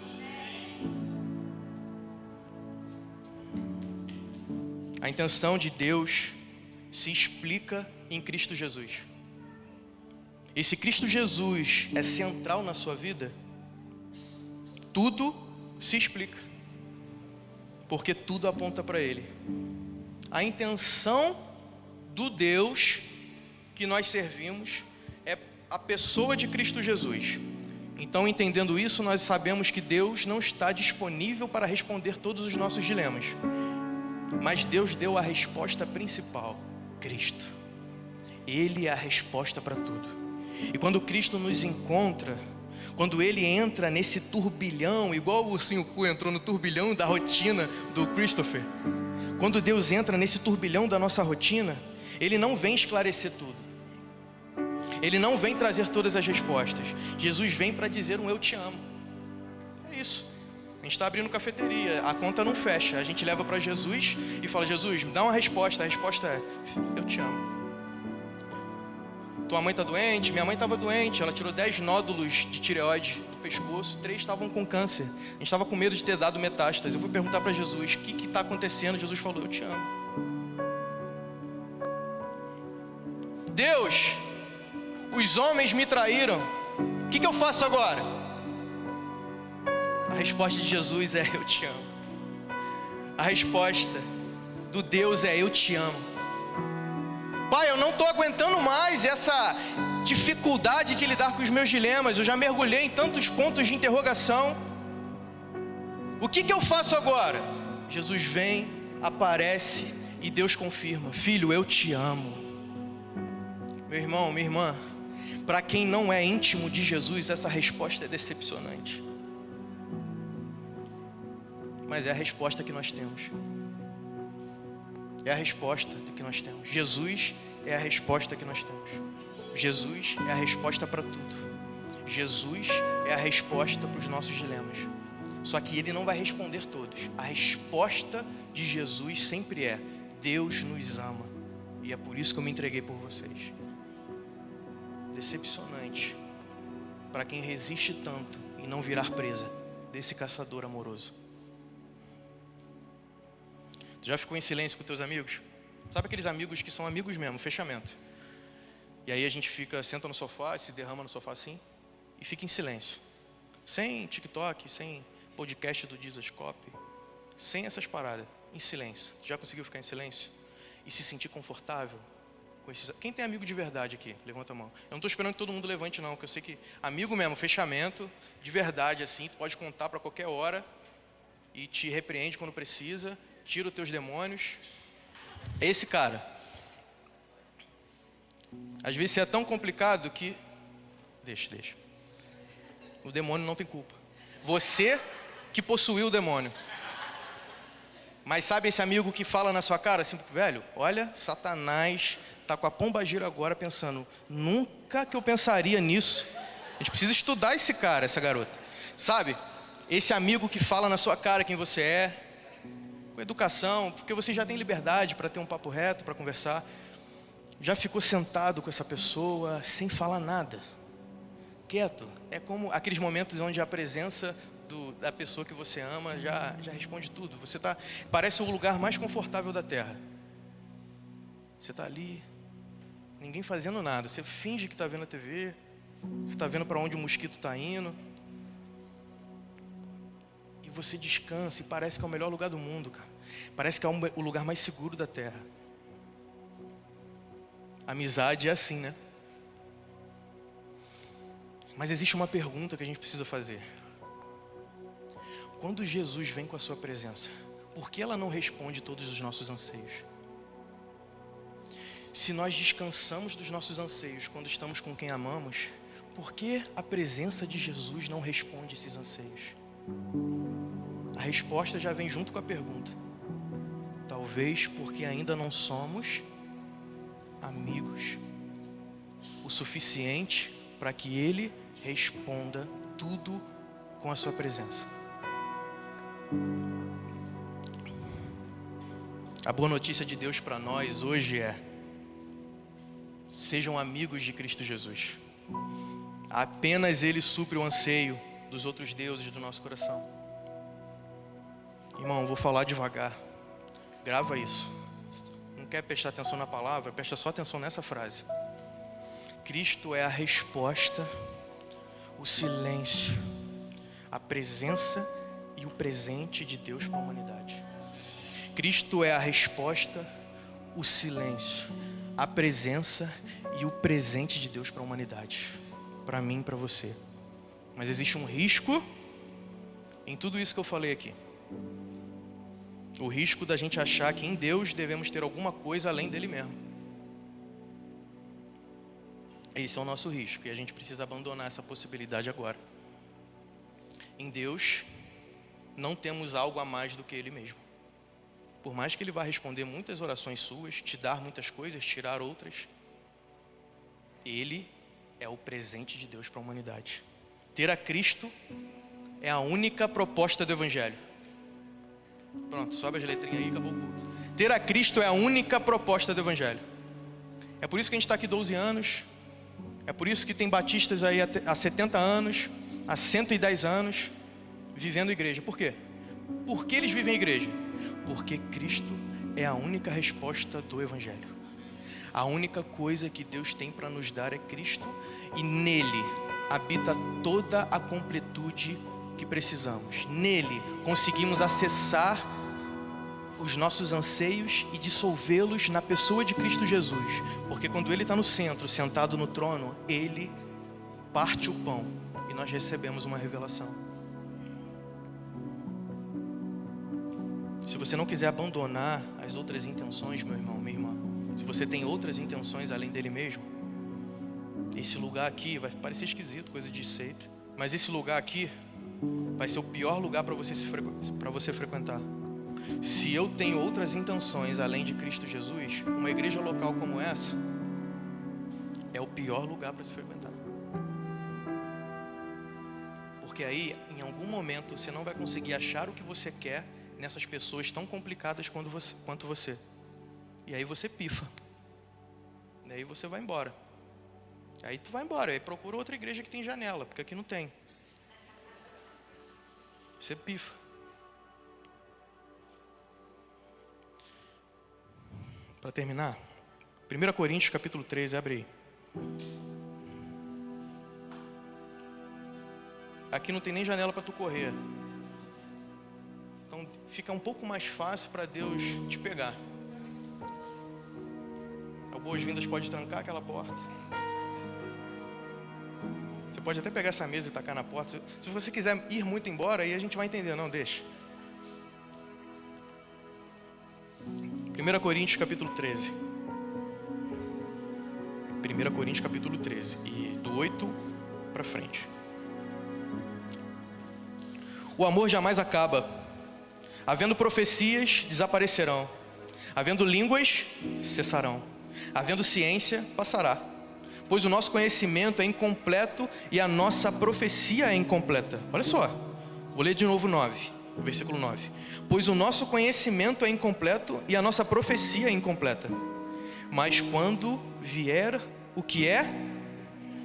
A intenção de Deus se explica em Cristo Jesus. E se Cristo Jesus é central na sua vida, tudo se explica, porque tudo aponta para Ele. A intenção do Deus que nós servimos é a pessoa de Cristo Jesus. Então, entendendo isso, nós sabemos que Deus não está disponível para responder todos os nossos dilemas, mas Deus deu a resposta principal: Cristo. Ele é a resposta para tudo. E quando Cristo nos encontra, quando Ele entra nesse turbilhão, igual o ursinho Pooh entrou no turbilhão da rotina do Christopher, quando Deus entra nesse turbilhão da nossa rotina, Ele não vem esclarecer tudo, Ele não vem trazer todas as respostas. Jesus vem para dizer um eu te amo. É isso. A gente está abrindo cafeteria, a conta não fecha, a gente leva para Jesus e fala: Jesus, me dá uma resposta. A resposta é: eu te amo. Tua mãe está doente, minha mãe estava doente, ela tirou 10 nódulos de tireoide do pescoço, 3 estavam com câncer. A gente estava com medo de ter dado metástase. Eu fui perguntar para Jesus: o que está acontecendo? Jesus falou: eu te amo. Deus, os homens me traíram, o que eu faço agora? A resposta de Jesus é: eu te amo. A resposta do Deus é: eu te amo. Pai, eu não estou aguentando mais essa dificuldade de lidar com os meus dilemas. Eu já mergulhei em tantos pontos de interrogação. O que eu faço agora? Jesus vem, aparece e Deus confirma: filho, eu te amo. Meu irmão, minha irmã, para quem não é íntimo de Jesus, essa resposta é decepcionante. Mas é a resposta que nós temos. É a resposta que nós temos. Jesus é a resposta que nós temos. Jesus é a resposta para tudo. Jesus é a resposta para os nossos dilemas. Só que Ele não vai responder todos. A resposta de Jesus sempre é: Deus nos ama. E é por isso que eu me entreguei por vocês. Decepcionante para quem resiste tanto em não virar presa desse caçador amoroso. Tu já ficou em silêncio com teus amigos? Sabe aqueles amigos que são amigos mesmo, fechamento? E aí a gente senta no sofá, se derrama no sofá assim, e fica em silêncio. Sem TikTok, sem podcast do Dizascope, sem essas paradas, em silêncio. Tu já conseguiu ficar em silêncio? E se sentir confortável com esses... Quem tem amigo de verdade aqui? Levanta a mão. Eu não estou esperando que todo mundo levante não, porque eu sei que amigo mesmo, fechamento, de verdade assim, tu pode contar para qualquer hora e te repreende quando precisa, tira os teus demônios. Esse cara, às vezes é tão complicado que deixa. O demônio não tem culpa. Você que possuiu o demônio. Mas sabe esse amigo que fala na sua cara assim: velho, olha, Satanás tá com a pombagira agora pensando: nunca que eu pensaria nisso. A gente precisa estudar esse cara, essa garota. Sabe? Esse amigo que fala na sua cara quem você é, com educação, porque você já tem liberdade para ter um papo reto, para conversar. Já ficou sentado com essa pessoa sem falar nada, quieto. É como aqueles momentos onde a presença da pessoa que você ama já responde tudo. Você parece o lugar mais confortável da terra. Você está ali, ninguém fazendo nada. Você finge que está vendo a TV, você está vendo para onde o mosquito está indo. E você descansa e parece que é o melhor lugar do mundo, cara. Parece que é o lugar mais seguro da terra. Amizade é assim, né? Mas existe uma pergunta que a gente precisa fazer. Quando Jesus vem com a sua presença, por que ela não responde todos os nossos anseios? Se nós descansamos dos nossos anseios quando estamos com quem amamos, por que a presença de Jesus não responde esses anseios? A resposta já vem junto com a pergunta. Talvez porque ainda não somos amigos o suficiente para que Ele responda tudo com a sua presença. A boa notícia de Deus para nós hoje é: sejam amigos de Cristo Jesus. Apenas Ele supre o anseio dos outros deuses do nosso coração. Irmão, vou falar devagar. Grava isso. Não quer prestar atenção na palavra? Presta só atenção nessa frase. Cristo é a resposta, o silêncio, a presença e o presente de Deus para a humanidade. Cristo é a resposta, o silêncio, a presença e o presente de Deus para a humanidade. Para mim e para você. Mas existe um risco em tudo isso que eu falei aqui. O risco da gente achar que em Deus devemos ter alguma coisa além dele mesmo. Esse é o nosso risco e a gente precisa abandonar essa possibilidade agora. Em Deus não temos algo a mais do que Ele mesmo. Por mais que Ele vá responder muitas orações suas, te dar muitas coisas, tirar outras, Ele é o presente de Deus para a humanidade. Ter a Cristo é a única proposta do Evangelho. Pronto, sobe as letrinhas aí, acabou o culto. Ter a Cristo é a única proposta do Evangelho. É por isso que a gente está aqui 12 anos. É por isso que tem batistas aí há 70 anos, há 110 anos, vivendo igreja. Por quê? Por que eles vivem igreja? Porque Cristo é a única resposta do Evangelho. A única coisa que Deus tem para nos dar é Cristo, e nele habita toda a completude que precisamos. Nele conseguimos acessar os nossos anseios e dissolvê-los na pessoa de Cristo Jesus. Porque quando Ele está no centro, sentado no trono, Ele parte o pão e nós recebemos uma revelação. Se você não quiser abandonar as outras intenções, meu irmão, minha irmã, se você tem outras intenções além dele mesmo, esse lugar aqui vai parecer esquisito, coisa de seita, mas esse lugar aqui vai ser o pior lugar para você frequentar. Se eu tenho outras intenções além de Cristo Jesus, uma igreja local como essa é o pior lugar para se frequentar. Porque aí, em algum momento, você não vai conseguir achar o que você quer nessas pessoas tão complicadas quanto você. E aí você pifa. E aí você vai embora. Aí tu vai embora, aí procura outra igreja que tem janela, porque aqui não tem. Você pifa. Para terminar, 1 Coríntios capítulo 13, abre aí. Aqui não tem nem janela para tu correr. Então fica um pouco mais fácil para Deus te pegar. O Boas-Vindas pode trancar aquela porta. Você pode até pegar essa mesa e tacar na porta. Se você quiser ir muito embora, aí a gente vai entender. Não, deixa. 1 Coríntios capítulo 13. 1 Coríntios capítulo 13. E do 8 para frente. O amor jamais acaba. Havendo profecias, desaparecerão. Havendo línguas, cessarão. Havendo ciência, passará. Pois o nosso conhecimento é incompleto e a nossa profecia é incompleta. Olha só, vou ler de novo 9, versículo 9. Pois o nosso conhecimento é incompleto e a nossa profecia é incompleta. Mas quando vier o que é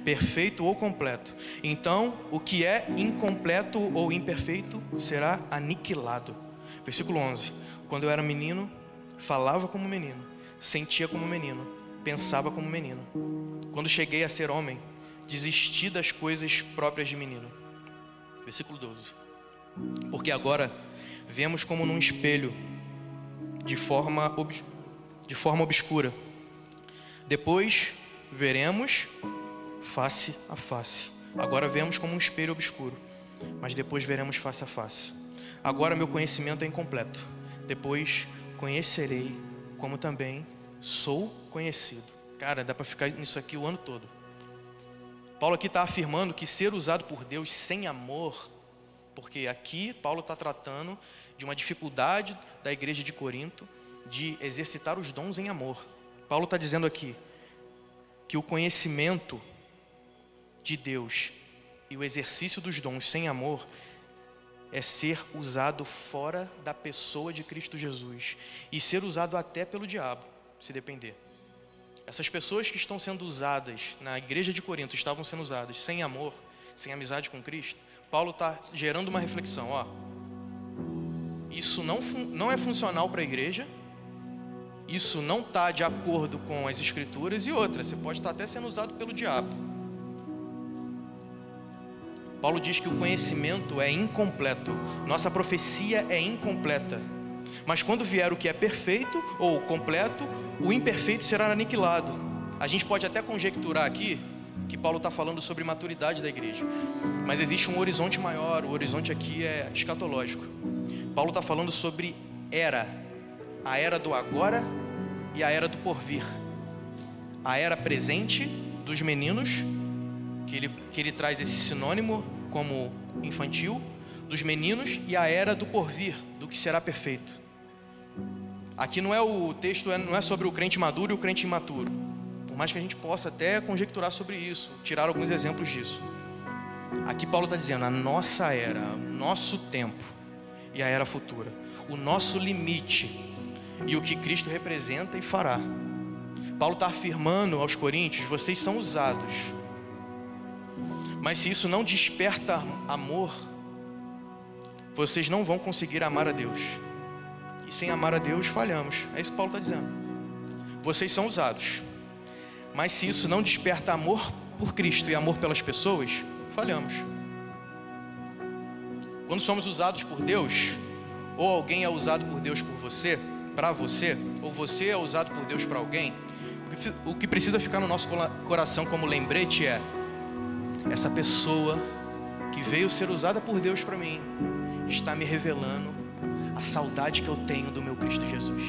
perfeito ou completo, então o que é incompleto ou imperfeito será aniquilado. Versículo 11. Quando eu era menino, falava como menino, sentia como menino, pensava como menino. Quando cheguei a ser homem, desisti das coisas próprias de menino. Versículo 12. Porque agora vemos como num espelho, de forma obscura. Depois veremos face a face. Agora vemos como um espelho obscuro, mas depois veremos face a face. Agora meu conhecimento é incompleto. Depois conhecerei como também sou conhecido. Cara, dá para ficar nisso aqui o ano todo. Paulo aqui está afirmando que ser usado por Deus sem amor, porque aqui Paulo está tratando de uma dificuldade da igreja de Corinto de exercitar os dons em amor. Paulo está dizendo aqui que o conhecimento de Deus e o exercício dos dons sem amor é ser usado fora da pessoa de Cristo Jesus e ser usado até pelo diabo, se depender. Essas pessoas que estão sendo usadas na igreja de Corinto, estavam sendo usadas sem amor, sem amizade com Cristo. Paulo está gerando uma reflexão, isso não é funcional para a igreja, isso não está de acordo com as escrituras, e outra, você pode estar até sendo usado pelo diabo. Paulo diz que o conhecimento é incompleto, nossa profecia é incompleta, mas quando vier o que é perfeito ou completo, o imperfeito será aniquilado. A gente pode até conjecturar aqui que Paulo está falando sobre maturidade da igreja, mas existe um horizonte maior, o horizonte aqui é escatológico. Paulo está falando sobre a era do agora e a era do porvir. A era presente dos meninos, que ele traz esse sinônimo como infantil, dos meninos, e a era do porvir, do que será perfeito. Aqui o texto não é sobre o crente maduro e o crente imaturo, por mais que a gente possa até conjecturar sobre isso, tirar alguns exemplos disso. Aqui Paulo está dizendo a nossa era, o nosso tempo e a era futura, o nosso limite e o que Cristo representa e fará. Paulo está afirmando aos coríntios: vocês são usados, mas se isso não desperta amor, vocês não vão conseguir amar a Deus, e sem amar a Deus falhamos. É isso que Paulo está dizendo. Vocês são usados, mas se isso não desperta amor por Cristo e amor pelas pessoas, falhamos. Quando somos usados por Deus, ou alguém é usado por Deus por você, para você, ou você é usado por Deus para alguém, o que precisa ficar no nosso coração como lembrete é: essa pessoa que veio ser usada por Deus para mim está me revelando a saudade que eu tenho do meu Cristo Jesus.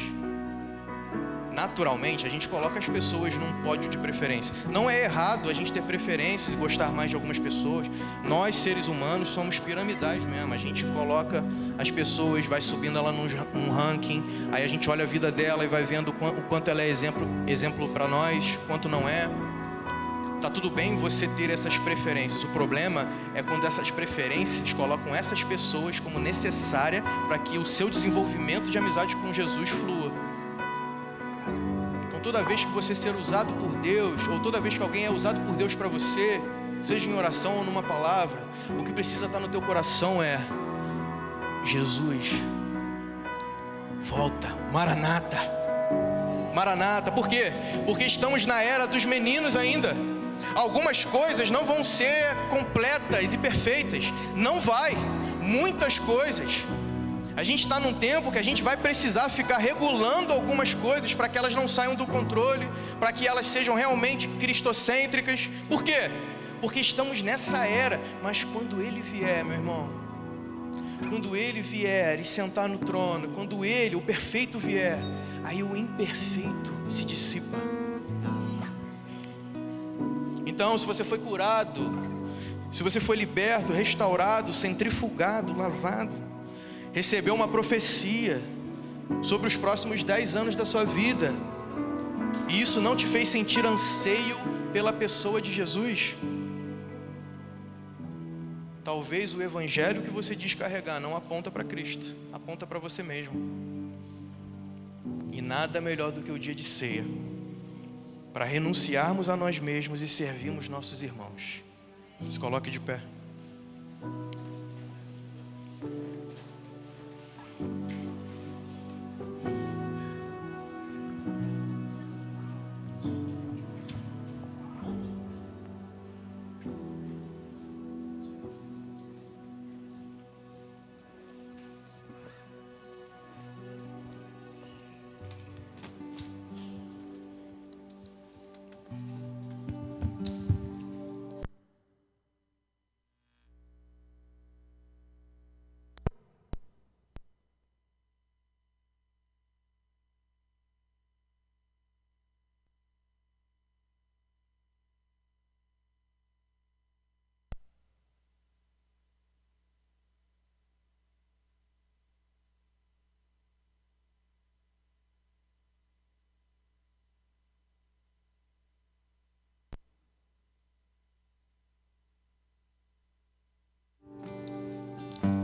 Naturalmente, a gente coloca as pessoas num pódio de preferência. Não é errado a gente ter preferências e gostar mais de algumas pessoas. Nós, seres humanos, somos piramidais mesmo. A gente coloca as pessoas, vai subindo ela num ranking, aí a gente olha a vida dela e vai vendo o quanto ela é exemplo para nós, quanto não é. Tá tudo bem você ter essas preferências. O problema é quando essas preferências colocam essas pessoas como necessária para que o seu desenvolvimento de amizade com Jesus flua. Então, toda vez que você ser usado por Deus, ou toda vez que alguém é usado por Deus para você, seja em oração ou numa palavra, o que precisa estar no teu coração é: Jesus, volta, Maranata. Maranata, por quê? Porque estamos na era dos meninos ainda. Algumas coisas não vão ser completas e perfeitas, não vai, muitas coisas. A gente está num tempo que a gente vai precisar ficar regulando algumas coisas para que elas não saiam do controle, para que elas sejam realmente cristocêntricas. Por quê? Porque estamos nessa era. Mas quando Ele vier, meu irmão, quando Ele vier e sentar no trono, quando Ele, o perfeito, vier, aí o imperfeito se dissipa. Então, se você foi curado, se você foi liberto, restaurado, centrifugado, lavado, recebeu uma profecia sobre os próximos 10 anos da sua vida, e isso não te fez sentir anseio pela pessoa de Jesus, talvez o evangelho que você diz carregar não aponta para Cristo, aponta para você mesmo. E nada melhor do que o dia de ceia, para renunciarmos a nós mesmos e servirmos nossos irmãos. Se coloque de pé.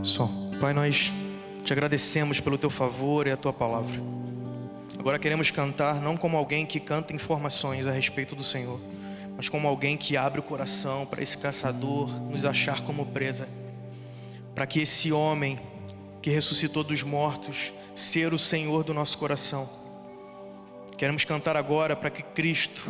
Som. Pai, nós te agradecemos pelo teu favor e a tua palavra. Agora queremos cantar não como alguém que canta informações a respeito do Senhor, mas como alguém que abre o coração para esse caçador nos achar como presa, para que esse homem que ressuscitou dos mortos ser o Senhor do nosso coração. Queremos cantar agora para que Cristo,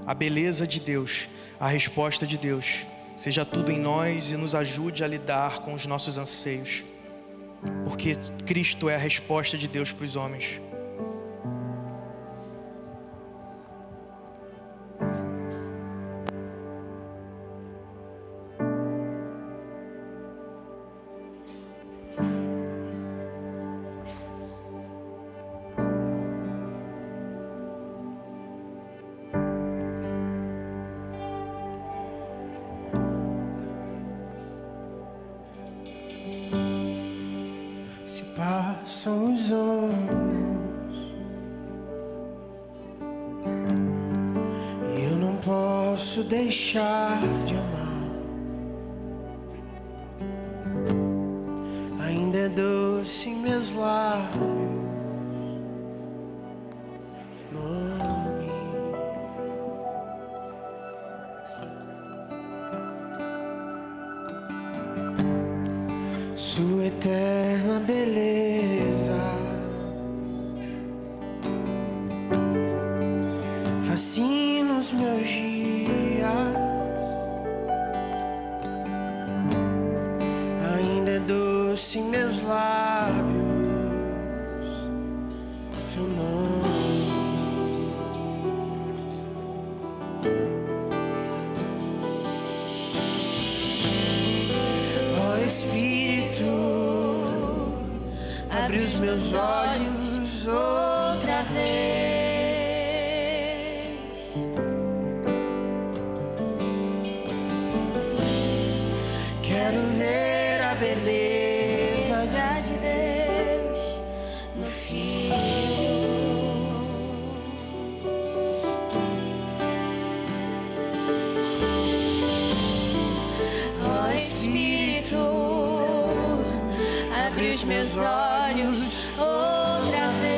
a beleza de Deus, a resposta de Deus, seja tudo em nós e nos ajude a lidar com os nossos anseios, porque Cristo é a resposta de Deus para os homens. Se passam os anos e eu não posso deixar de amar. Ainda é doce em meus lábios, nome. Sua eterna beleza fascina os meus dias. Ainda é doce em meus lábios seu nome. Ó Espírito, abre os meus olhos outra vez. Quero ver a beleza de Deus no Filho. Ó Espírito, abre os meus olhos outra vez.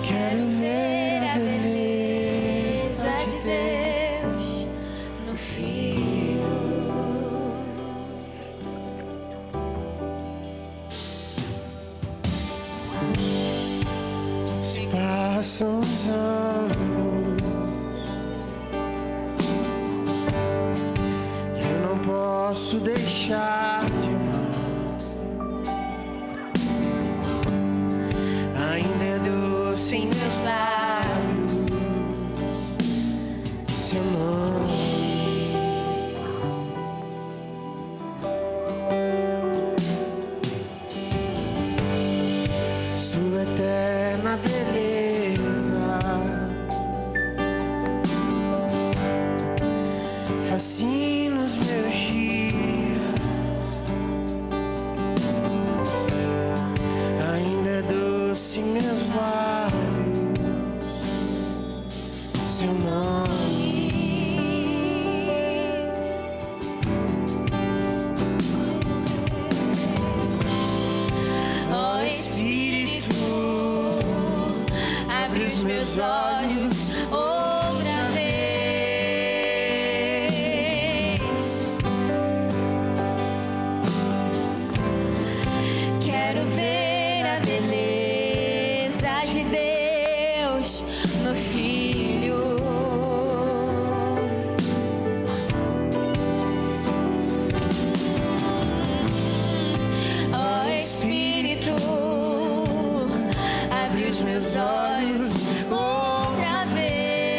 Quero ver a beleza de Deus no Filho. Se passam os anos, eu não posso deixar de amar. Ainda é doce em meus lábios seu nome. Sua eterna beleza fascina os meus dias. Ainda é doce em meus lábios seu nome. Ó Espírito, abre os meus olhos outra vez. Quero ver a beleza de Deus no Filho. Ó Espírito, abre os meus olhos outra vez.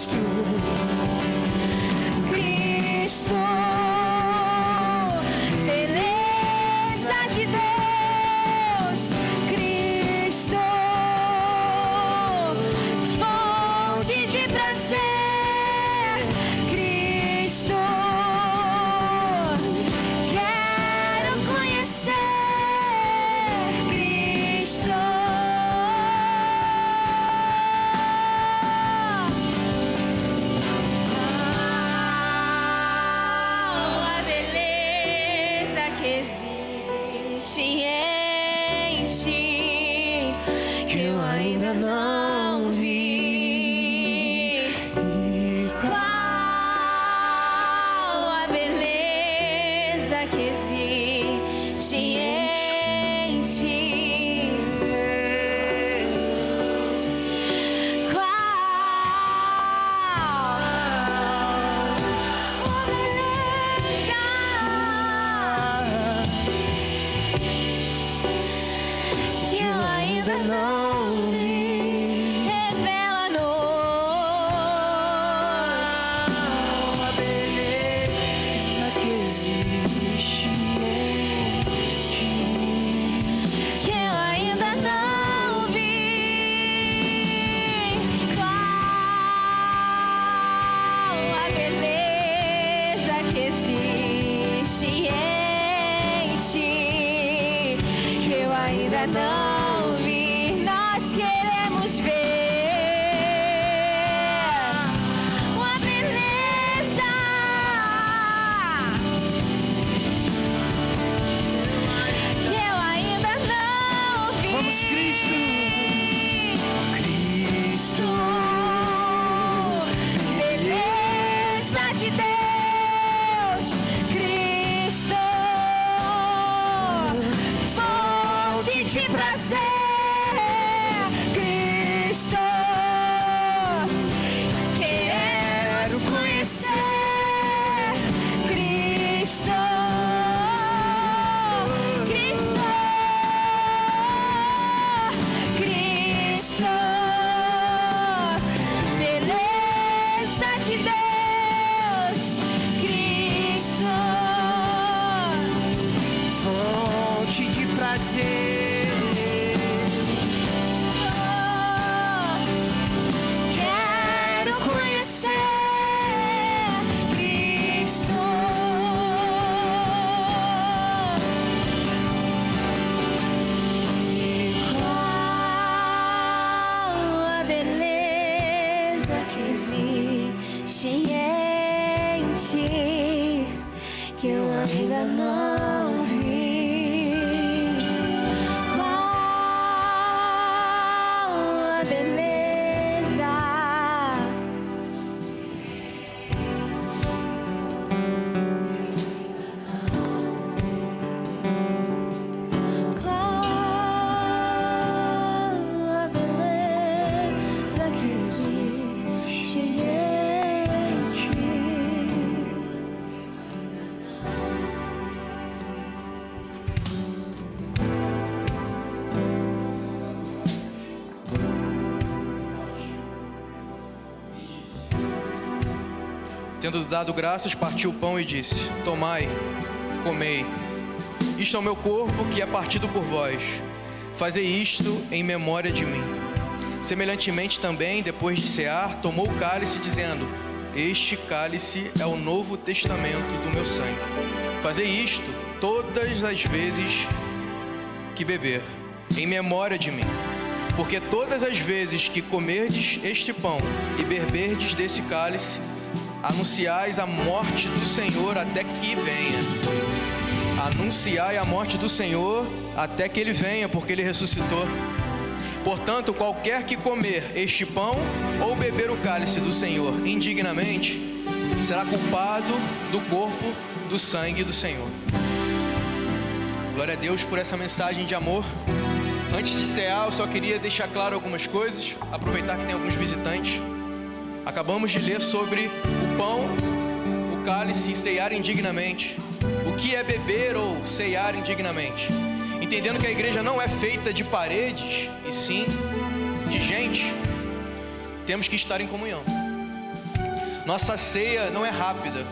Cristo, Cristo, beleza de Deus, Cristo, fonte de prazer, Cristo, quero conhecer Cristo. A beleza que existe em ti, que eu ainda não vi. Qual a beleza que existe em ti? Qual a beleza que eu ainda não vi? Revela-nos a beleza que existe em ti, que eu ainda não vi. Qual a beleza que existe em ti, que eu ainda não vi. Nós queremos ver uma beleza que eu ainda não vi. Vamos, Cristo, Cristo, beleza de Deus, Cristo, fonte de prazer, Cristo, quero conhecer Cristo, Cristo, Cristo, beleza de Deus, Cristo, fonte de prazer. Quero conhecer Cristo. Qual a beleza que existe em ti, que eu ainda não vi. Qual a beleza que existe em ti. Tendo dado graças, partiu o pão e disse: Tomai, comei. Isto é o meu corpo que é partido por vós. Fazei isto em memória de mim. Semelhantemente também, depois de cear, tomou o cálice, dizendo: Este cálice é o novo testamento do meu sangue. Fazei isto todas as vezes que beber, em memória de mim. Porque todas as vezes que comerdes este pão e beberdes desse cálice, anunciais a morte do Senhor até que venha. Anunciai a morte do Senhor até que Ele venha, porque Ele ressuscitou. Portanto, qualquer que comer este pão ou beber o cálice do Senhor indignamente, será culpado do corpo, do sangue do Senhor. Glória a Deus por essa mensagem de amor. Antes de cear, eu só queria deixar claro algumas coisas, aproveitar que tem alguns visitantes. Acabamos de ler sobre o pão, o cálice e ceiar indignamente. O que é beber ou ceiar indignamente? Entendendo que a igreja não é feita de paredes, e sim de gente, temos que estar em comunhão. Nossa ceia não é rápida.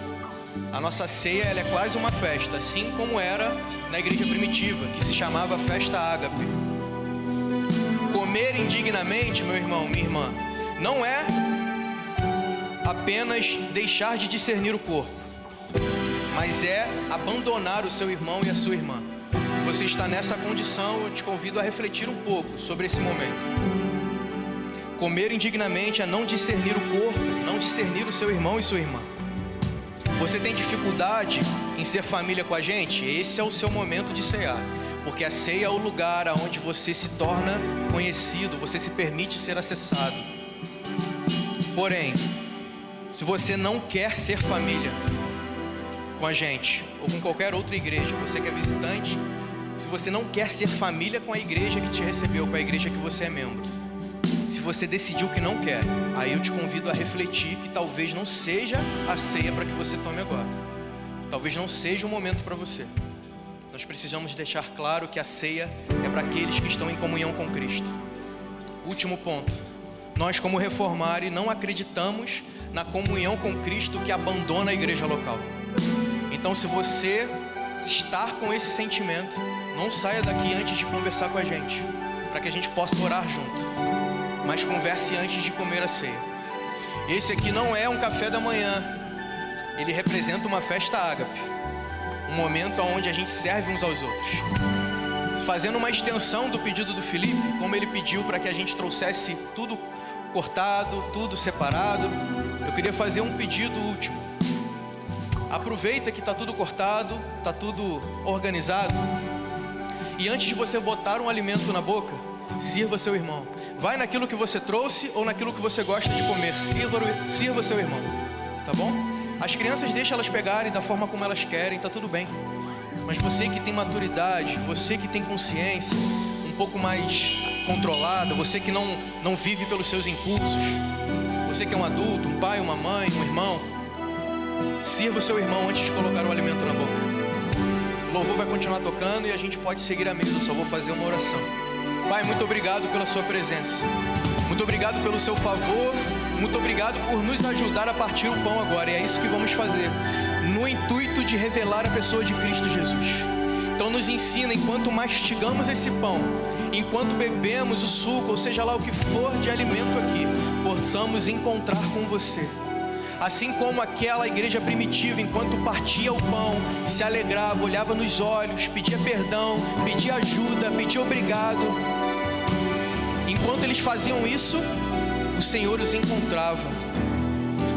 A nossa ceia, ela é quase uma festa, assim como era na igreja primitiva, que se chamava Festa Ágape. Comer indignamente, meu irmão, minha irmã, não é apenas deixar de discernir o corpo, mas é abandonar o seu irmão e a sua irmã. Se você está nessa condição, eu te convido a refletir um pouco sobre esse momento. Comer indignamente é não discernir o corpo, não discernir o seu irmão e sua irmã. Você tem dificuldade em ser família com a gente? Esse é o seu momento de cear, porque a ceia é o lugar onde você se torna conhecido, você se permite ser acessado. Porém, se você não quer ser família com a gente, ou com qualquer outra igreja, você que é visitante, se você não quer ser família com a igreja que te recebeu, com a igreja que você é membro, se você decidiu que não quer, aí eu te convido a refletir que talvez não seja a ceia para que você tome agora. Talvez não seja o momento para você. Nós precisamos deixar claro que a ceia é para aqueles que estão em comunhão com Cristo. Último ponto. Nós, como Reformare, não acreditamos na comunhão com Cristo que abandona a igreja local. Então, se você estar com esse sentimento, não saia daqui antes de conversar com a gente, para que a gente possa orar junto. Mas converse antes de comer a ceia. Esse aqui não é um café da manhã. Ele representa uma festa ágape, um momento onde a gente serve uns aos outros. Fazendo uma extensão do pedido do Felipe, como ele pediu para que a gente trouxesse tudo cortado, tudo separado, eu queria fazer um pedido último. Aproveita que está tudo cortado, está tudo organizado, e antes de você botar um alimento na boca, sirva seu irmão. Vai naquilo que você trouxe ou naquilo que você gosta de comer. Sirva seu irmão, tá bom? As crianças, deixa elas pegarem da forma como elas querem, tá tudo bem. Mas você que tem maturidade, você que tem consciência um pouco mais controlada, você que não vive pelos seus impulsos, você que é um adulto, um pai, uma mãe, um irmão, sirva o seu irmão antes de colocar o alimento na boca. O louvor vai continuar tocando e a gente pode seguir a mesa. Eu só vou fazer uma oração. Pai, muito obrigado pela sua presença. Muito obrigado pelo seu favor. Muito obrigado por nos ajudar a partir o pão agora. E é isso que vamos fazer, no intuito de revelar a pessoa de Cristo Jesus. Então nos ensina, enquanto mastigamos esse pão, enquanto bebemos o suco, ou seja lá o que for de alimento aqui, possamos encontrar com você. Assim como aquela igreja primitiva, enquanto partia o pão, se alegrava, olhava nos olhos, pedia perdão, pedia ajuda, pedia obrigado. Enquanto eles faziam isso, o Senhor os encontrava.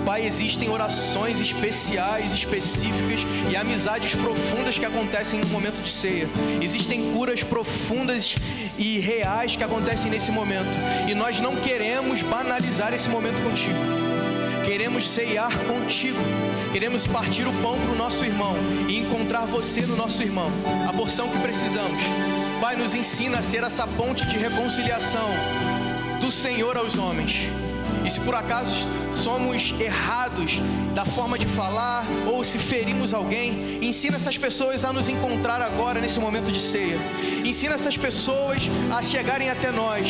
Pai, existem orações especiais, específicas e amizades profundas que acontecem no momento de ceia. Existem curas profundas e reais que acontecem nesse momento. E nós não queremos banalizar esse momento contigo. Queremos ceiar contigo. Queremos partir o pão para o nosso irmão e encontrar você no nosso irmão, a porção que precisamos. Pai, nos ensina a ser essa ponte de reconciliação do Senhor aos homens. E se por acaso somos errados da forma de falar ou se ferimos alguém, ensina essas pessoas a nos encontrar agora nesse momento de ceia. Ensina essas pessoas a chegarem até nós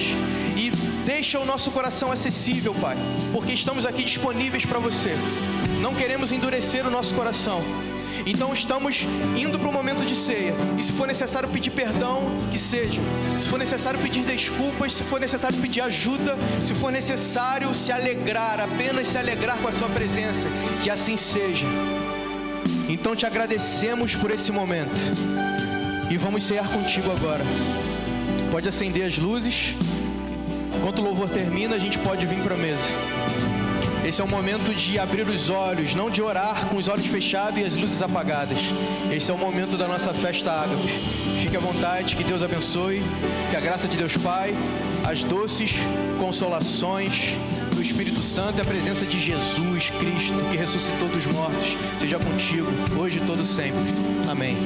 e deixa o nosso coração acessível, Pai, porque estamos aqui disponíveis para você. Não queremos endurecer o nosso coração. Então estamos indo para o momento de ceia. E se for necessário pedir perdão, que seja. Se for necessário pedir desculpas, se for necessário pedir ajuda, se for necessário se alegrar, apenas se alegrar com a sua presença, que assim seja. Então te agradecemos por esse momento. E vamos cear contigo agora. Pode acender as luzes. Enquanto o louvor termina, a gente pode vir para a mesa. Esse é o momento de abrir os olhos, não de orar com os olhos fechados e as luzes apagadas. Esse é o momento da nossa festa ágape. Fique à vontade, que Deus abençoe, que a graça de Deus Pai, as doces consolações do Espírito Santo e a presença de Jesus Cristo, que ressuscitou dos mortos, seja contigo, hoje e todo sempre. Amém.